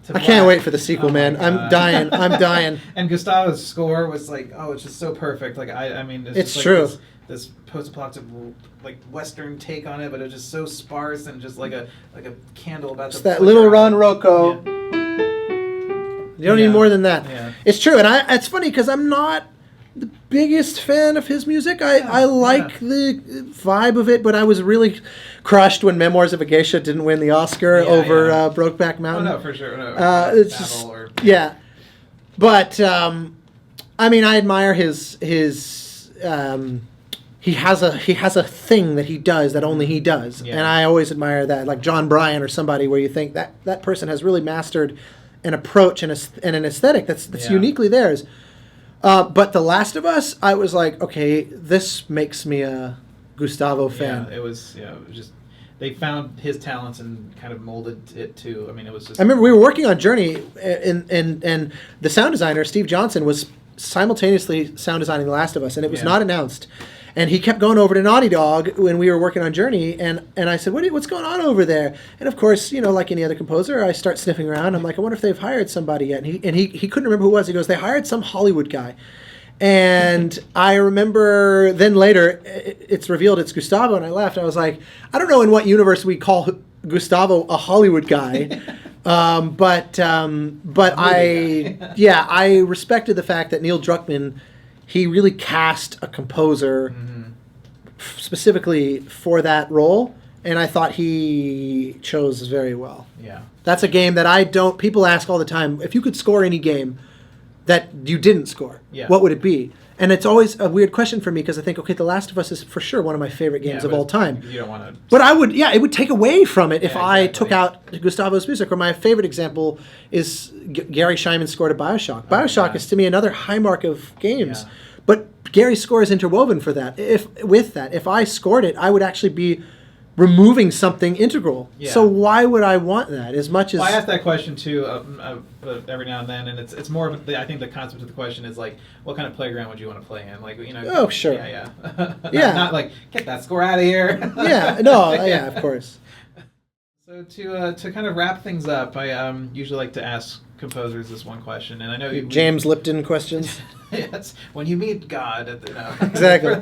to black. I can't wait for the sequel, man. I'm dying. I'm dying. And Gustavo's score was like, it's just so perfect. Like I mean, it's true. This post-apocalyptic, like, Western take on it, but it's just so sparse and just like a candle about to that little Ron Rocco. You don't need more than that. It's true, and it's funny because I'm not the biggest fan of his music. I like the vibe of it, but I was really crushed when Memoirs of a Geisha didn't win the Oscar over Brokeback Mountain. Oh no, for sure. No, it's just, but I mean, I admire his. He has a thing that he does that only he does, and I always admire that. Like John Bryan or somebody, where you think that person has really mastered an approach and an aesthetic that's uniquely theirs. But The Last of Us, I was like, okay, this makes me a Gustavo fan. It was just they found his talents and kind of molded it too. I mean, it was just. I remember we were working on Journey, and the sound designer Steve Johnson was simultaneously sound designing The Last of Us, and it was not announced. And he kept going over to Naughty Dog when we were working on Journey, and I said, what's going on over there? And of course, like any other composer, I start sniffing around. I'm like, I wonder if they've hired somebody yet. And he couldn't remember who it was. He goes, they hired some Hollywood guy. And I remember then later, it's revealed it's Gustavo, and I laughed. I was like, I don't know in what universe we call Gustavo a Hollywood guy. But I respected the fact that Neil Druckmann, he really cast a composer specifically for that role, and I thought he chose very well. Yeah. That's a game that people ask all the time, if you could score any game that you didn't score, what would it be? And it's always a weird question for me because I think, okay, The Last of Us is for sure one of my favorite games of all time. You don't want to... But it would take away from it if I took out Gustavo's music. Or my favorite example is Gary Scheinman's score to Bioshock. Bioshock is to me another high mark of games. Yeah. But Gary's score is interwoven for that. If I scored it, I would actually be removing something integral. Yeah. So why would I want that as much as... Well, I ask that question too every now and then, and it's more of I think the concept of the question is like, what kind of playground would you want to play in? Like, Oh, sure. Yeah. Not like, get that score out of here. Of course. So to kind of wrap things up, I usually like to ask composers this one question, and I know James Lipton questions. Yes, when you meet God at the exactly.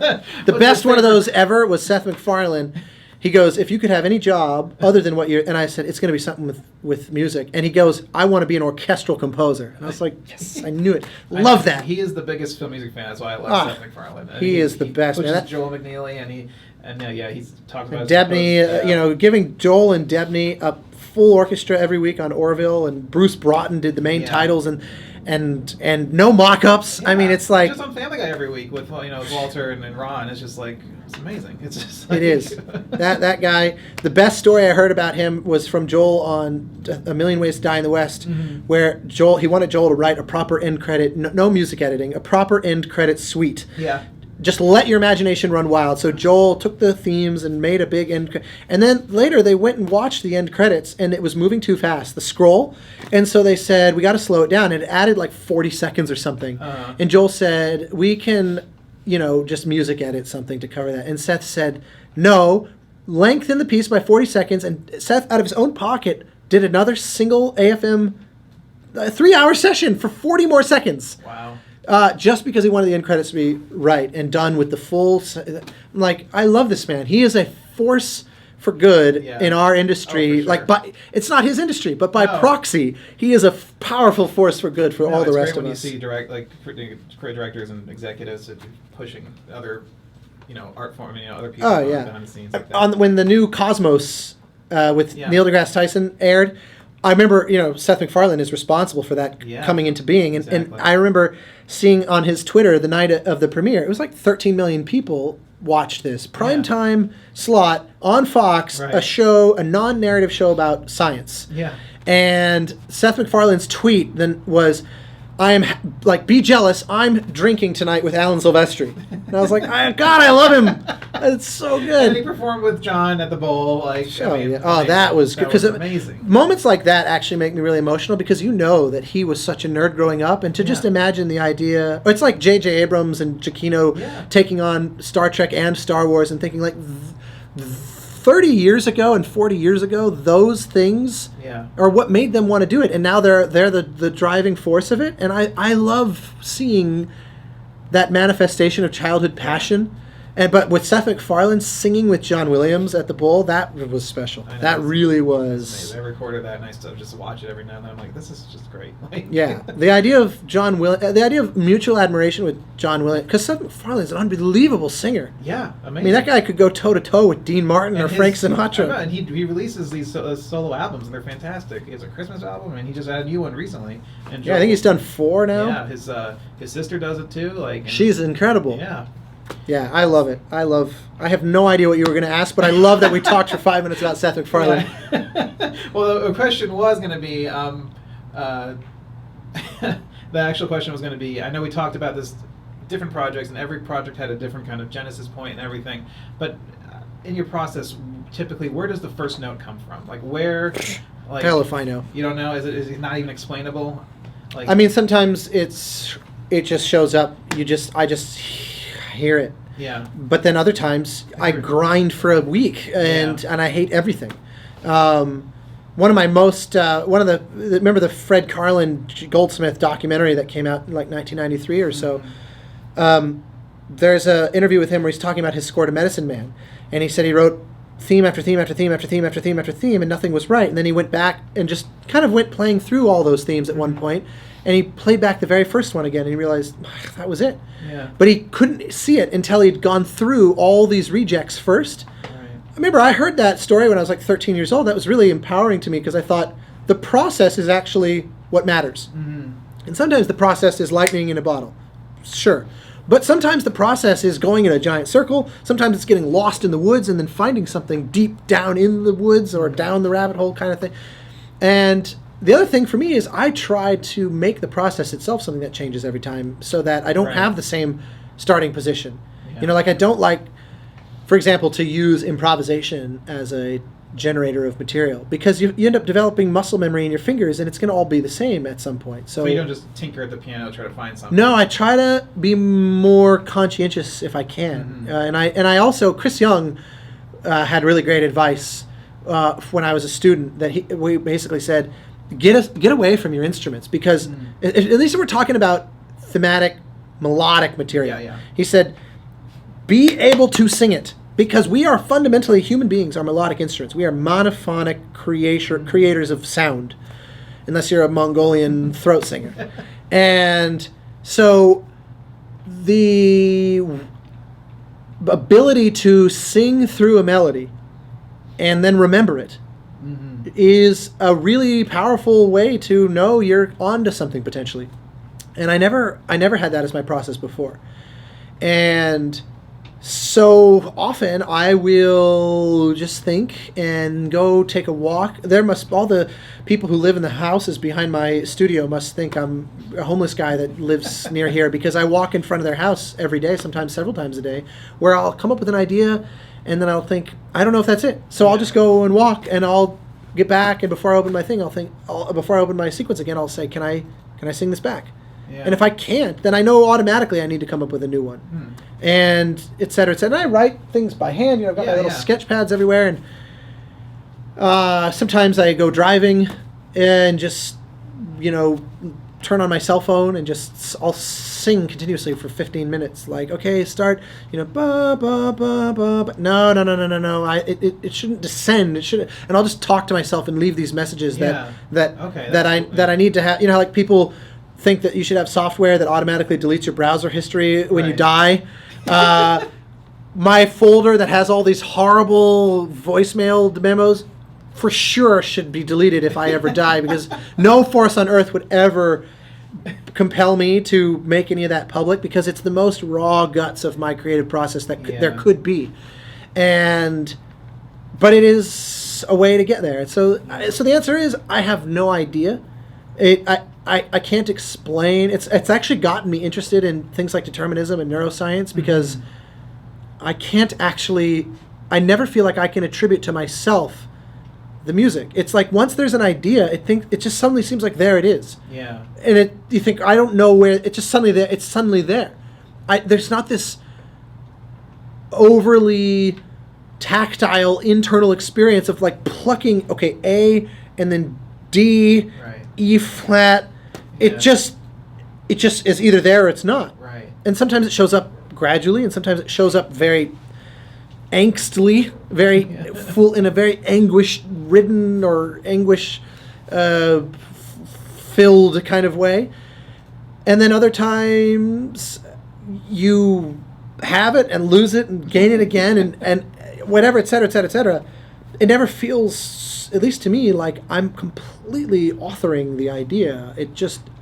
The best one of those ever was Seth MacFarlane. He goes, if you could have any job other than what you're... And I said, it's going to be something with music. And he goes, I want to be an orchestral composer. And I was like, yes, I knew it. Love that. He is the biggest film music fan. That's why I love Seth MacFarlane. He is the best. Which is Joel McNeely, he's talked about... Debney, giving Joel and Debney a full orchestra every week on Orville, and Bruce Broughton did the main titles, and no mock-ups. Yeah. I mean, it's like... Just on Family Guy every week with Walter and Ron. It's just like... It's amazing. It's just like... It is. that guy, the best story I heard about him was from Joel on A Million Ways to Die in the West, where he wanted Joel to write a proper end credit, no music editing, a proper end credit suite. Yeah. Just let your imagination run wild. So Joel took the themes and made a big end and then later they went and watched the end credits, and it was moving too fast, the scroll. And so they said, we got to slow it down. And it added like 40 seconds or something. And Joel said, we can... just music edit something to cover that. And Seth said, no, lengthen the piece by 40 seconds. And Seth, out of his own pocket, did another single AFM 3-hour session for 40 more seconds. Wow. Just because he wanted the end credits to be right and done with the full... Like, I love this man. He is a force for good in our industry. For sure. It's not his industry, but by proxy, he is a powerful force for good for all the rest of us. It's great when you see creative directors and executives pushing other, art form, other people behind the scenes like that. When the new Cosmos with Neil deGrasse Tyson aired, I remember, Seth MacFarlane is responsible for that coming into being. And I remember seeing on his Twitter the night of the premiere, it was like 13 million people watched this. Primetime slot on Fox, a non-narrative show about science. Yeah. And Seth MacFarlane's tweet then was, be jealous, I'm drinking tonight with Alan Silvestri. And I was like, God, I love him. It's so good. And he performed with John at the Bowl. That was good. That was amazing. Moments like that actually make me really emotional because that he was such a nerd growing up. And to just imagine the idea, it's like J.J. Abrams and Giacchino taking on Star Trek and Star Wars and thinking 30 years ago and 40 years ago, those things are what made them want to do it. And now they're the driving force of it. And I love seeing that manifestation of childhood passion. But with Seth MacFarlane singing with John Williams at the Bowl, that was special. That really was. I recorded that and I still just watch it every now and then. I'm like, this is just great. The idea of the idea of mutual admiration with John Williams, because Seth MacFarlane is an unbelievable singer. Yeah, amazing. I mean, that guy could go toe to toe with Dean Martin or Frank Sinatra. And he releases these solo albums and they're fantastic. He has a Christmas album and he just had a new one recently. And I think he's done 4 now. Yeah, his sister does it too. She's incredible. Yeah. Yeah, I love it. I have no idea what you were going to ask, but I love that we talked for 5 minutes about Seth MacFarlane. Well, the question was going to be, the actual question was going to be, I know we talked about this, different projects, and every project had a different kind of genesis point and everything, but in your process, typically, where does the first note come from? Where? Hell if I know. You don't know? Is it not even explainable? I mean, sometimes it just shows up. I just hear it. Yeah. But then other times I grind for a week and I hate everything. One of my most remember the Fred Karlin Goldsmith documentary that came out in 1993 or so. There's an interview with him where he's talking about his score to Medicine Man, and he said he wrote theme after theme after theme after theme after theme after theme, and nothing was right. And then he went back and just kind of went playing through all those themes at one point, and he played back the very first one again, and he realized that was it. Yeah. But he couldn't see it until he'd gone through all these rejects first. Right. I remember I heard that story when I was like 13 years old. That was really empowering to me because I thought the process is actually what matters. Mm-hmm. And sometimes the process is lightning in a bottle. Sure. But sometimes the process is going in a giant circle. Sometimes it's getting lost in the woods and then finding something deep down in the woods or down the rabbit hole kind of thing. And the other thing for me is I try to make the process itself something that changes every time so that I don't have the same starting position. Yeah. You know, like I don't like, for example, to use improvisation as a generator of material because you end up developing muscle memory in your fingers and it's going to all be the same at some point. So you don't just tinker at the piano, try to find something. No, I try to be more conscientious if I can. And I also, Chris Young had really great advice when I was a student that we basically said, get away from your instruments because at least if we're talking about thematic, melodic material. He said, be able to sing it. Because we are fundamentally, human beings are melodic instruments. We are monophonic creators of sound, unless you're a Mongolian throat singer. And so the ability to sing through a melody and then remember it is a really powerful way to know you're onto something potentially. And I never had that as my process before. And so often I will just think and go take a walk. All the people who live in the houses behind my studio must think I'm a homeless guy that lives near here because I walk in front of their house every day, sometimes several times a day, where I'll come up with an idea and then I'll think, I don't know if that's it. So I'll just go and walk and I'll get back and before I open my thing, before I open my sequence again, I'll say, can I sing this back? Yeah. And if I can't, then I know automatically I need to come up with a new one. And et cetera, et cetera. And I write things by hand. You know, I've got my little sketch pads everywhere. And sometimes I go driving and just, turn on my cell phone and I'll sing continuously for 15 minutes. Like, okay, start, ba, ba, ba, ba, ba. No. It shouldn't descend. It should, and I'll just talk to myself and leave these messages that I need to have. You know, like people think that you should have software that automatically deletes your browser history when you die. My folder that has all these horrible voicemail memos for sure should be deleted if I ever die because no force on earth would ever compel me to make any of that public because it's the most raw guts of my creative process that there could be. But it is a way to get there. So the answer is I have no idea. I can't explain. It's actually gotten me interested in things like determinism and neuroscience because I never feel like I can attribute to myself the music. It's like once there's an idea, it just suddenly seems like there it is. Yeah. And you think I don't know where it's just suddenly there. It's suddenly there. There's not this overly tactile internal experience of like plucking A and then D, E flat. It just is either there or it's not. Right. And sometimes it shows up gradually, and sometimes it shows up very angstily, very full in a very anguish-ridden or anguish-filled kind of way. And then other times you have it and lose it and gain it again and whatever, et cetera, et cetera, et cetera. It never feels, at least to me, like I'm completely authoring the idea.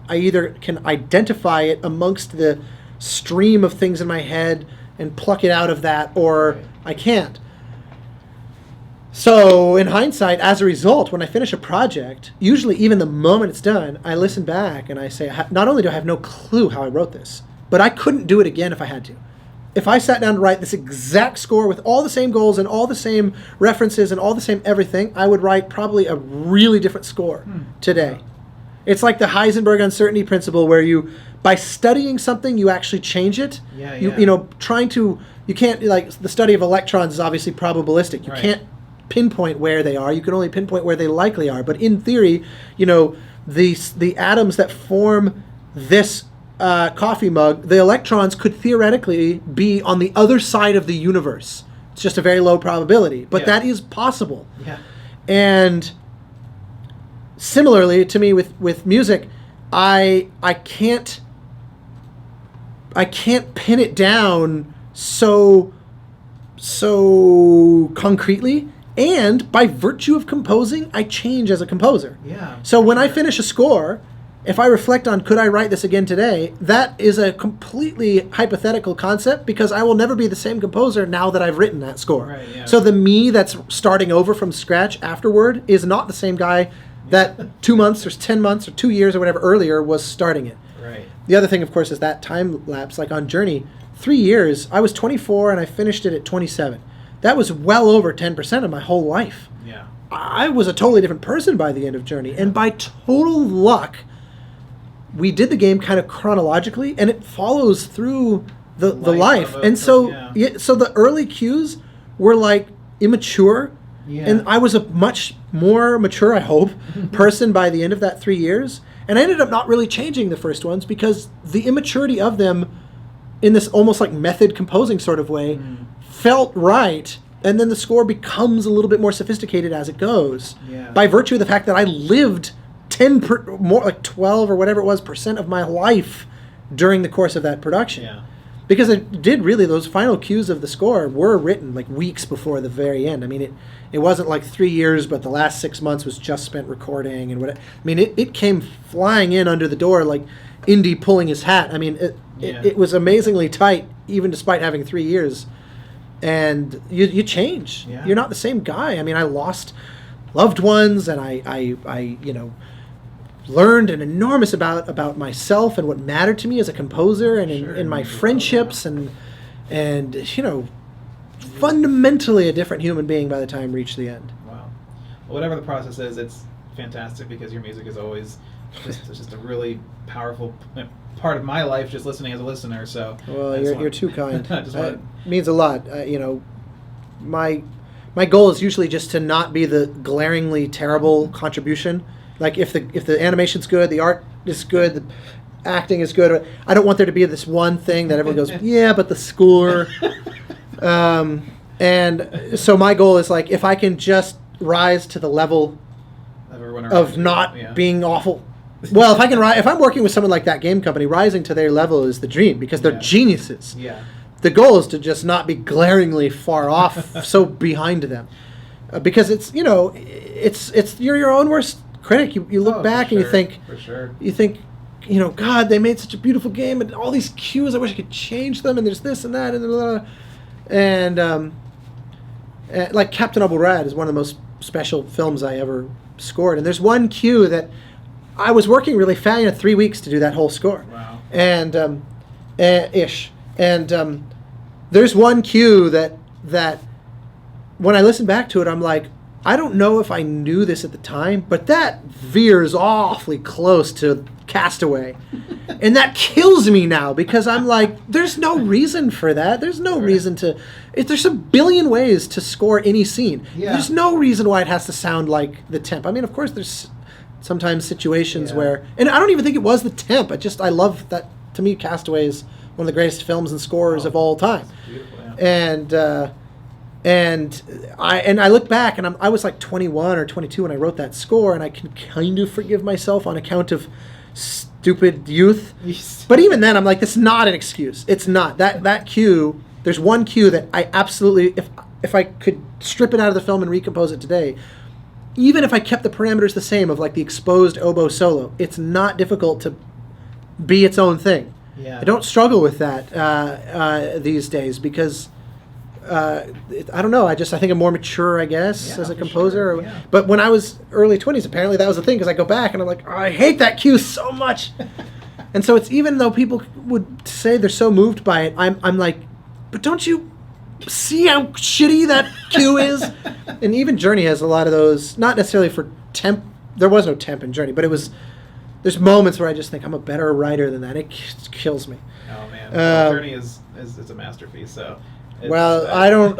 I either can identify it amongst the stream of things in my head and pluck it out of that, or I can't. So in hindsight, as a result, when I finish a project, usually even the moment it's done, I listen back and I say, not only do I have no clue how I wrote this, but I couldn't do it again if I had to. If I sat down to write this exact score with all the same goals and all the same references and all the same everything, I would write probably a really different score today. It's like the Heisenberg uncertainty principle where by studying something, you actually change it. You can't, like the study of electrons is obviously probabilistic. You can't pinpoint where they are. You can only pinpoint where they likely are. But in theory, the atoms that form this coffee mug, the electrons could theoretically be on the other side of the universe. It's just a very low probability, but that is possible. Yeah. And similarly to me with music, I can't pin it down so concretely, and by virtue of composing, I change as a composer. Yeah. So when I finish a score, if I reflect on could I write this again today, that is a completely hypothetical concept, because I will never be the same composer now that I've written that score. Right, yeah. So the me that's starting over from scratch afterward is not the same guy that 2 months or 10 months or 2 years or whatever earlier was starting it. Right. The other thing, of course, is that time lapse. Like on Journey, 3 years, I was 24 and I finished it at 27. That was well over 10% of my whole life. Yeah. I was a totally different person by the end of Journey. And by total luck, we did the game kind of chronologically, and it follows through the life. And so, so the early cues were like immature. Yeah. And I was a much more mature, I hope, person by the end of that 3 years. And I ended up not really changing the first ones because the immaturity of them in this almost like method composing sort of way felt right. And then the score becomes a little bit more sophisticated as it goes. Yeah. By virtue of the fact that I lived 12 or whatever it was % of my life during the course of that production. Yeah. Because it did really, those final cues of the score were written like weeks before the very end. I mean, it wasn't like 3 years, but the last 6 months was just spent recording and what. I mean, it came flying in under the door like Indy pulling his hat. I mean, it was amazingly tight, even despite having 3 years. And you change. Yeah. You're not the same guy. I mean, I lost loved ones, and I learned an enormous about myself and what mattered to me as a composer, and in my friendships, and fundamentally a different human being by the time I reached the end. Wow. Well, whatever the process is, it's fantastic, because your music is always just a really powerful part of my life, just listening as a listener. So well, you're too kind. It means a lot. My goal is usually just to not be the glaringly terrible contribution. Like if the animation's good, the art is good, the acting is good, I don't want there to be this one thing that everyone goes, yeah, but the score. And so my goal is like, if I can just rise to the level of not being awful. Well, if I'm working with someone like that game company, rising to their level is the dream, because they're geniuses. Yeah. The goal is to just not be glaringly far off, so behind them, because it's you're your own worst critic. You look back and you think, God, they made such a beautiful game, and all these cues, I wish I could change them, and there's this and that, and blah, blah. And like Captain Abu Raed is one of the most special films I ever scored, and there's one cue that I was working really fast. 3 weeks to do that whole score. Wow. And there's one cue that when I listen back to it, I'm like, I don't know if I knew this at the time, but that veers awfully close to Castaway. And that kills me now, because I'm like, there's no reason for that. There's no reason to... There's a billion ways to score any scene. Yeah. There's no reason why it has to sound like the temp. I mean, of course, there's sometimes situations where... And I don't even think it was the temp. I love that. To me, Castaway is one of the greatest films and scores of all time. Beautiful, yeah. And I look back, and I was like 21 or 22 when I wrote that score, and I can kind of forgive myself on account of stupid youth. But even then, I'm like, this is not an excuse. It's not. That cue, there's one cue that I absolutely, if I could strip it out of the film and recompose it today, even if I kept the parameters the same of like the exposed oboe solo, it's not difficult to be its own thing. Yeah. I don't struggle with that these days, because I don't know. I think I'm more mature, I guess, as a composer. Sure. Yeah. But when I was early 20s, apparently that was the thing, because I go back and I'm like, oh, I hate that cue so much. And so it's, even though people would say they're so moved by it, I'm like, but don't you see how shitty that cue is? And even Journey has a lot of those, not necessarily for temp. There was no temp in Journey, but there's moments where I just think I'm a better writer than that. It kills me. Oh man, Journey is a masterpiece. So. Well,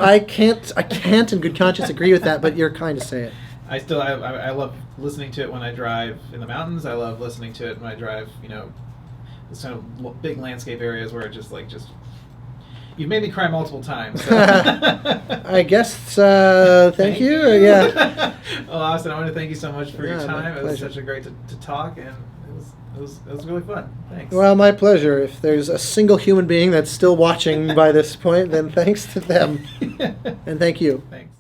I can't in good conscience agree with that, but you're kind to say it. I love listening to it when I drive in the mountains. I love listening to it when I drive, those kind of big landscape areas where it just you've made me cry multiple times. So. I guess. Thank you. Yeah. Well, Austin, I want to thank you so much for your time. It was pleasure. such a great to talk, and it was really fun. Thanks. Well, my pleasure. If there's a single human being that's still watching by this point, then thanks to them. And thank you. Thanks.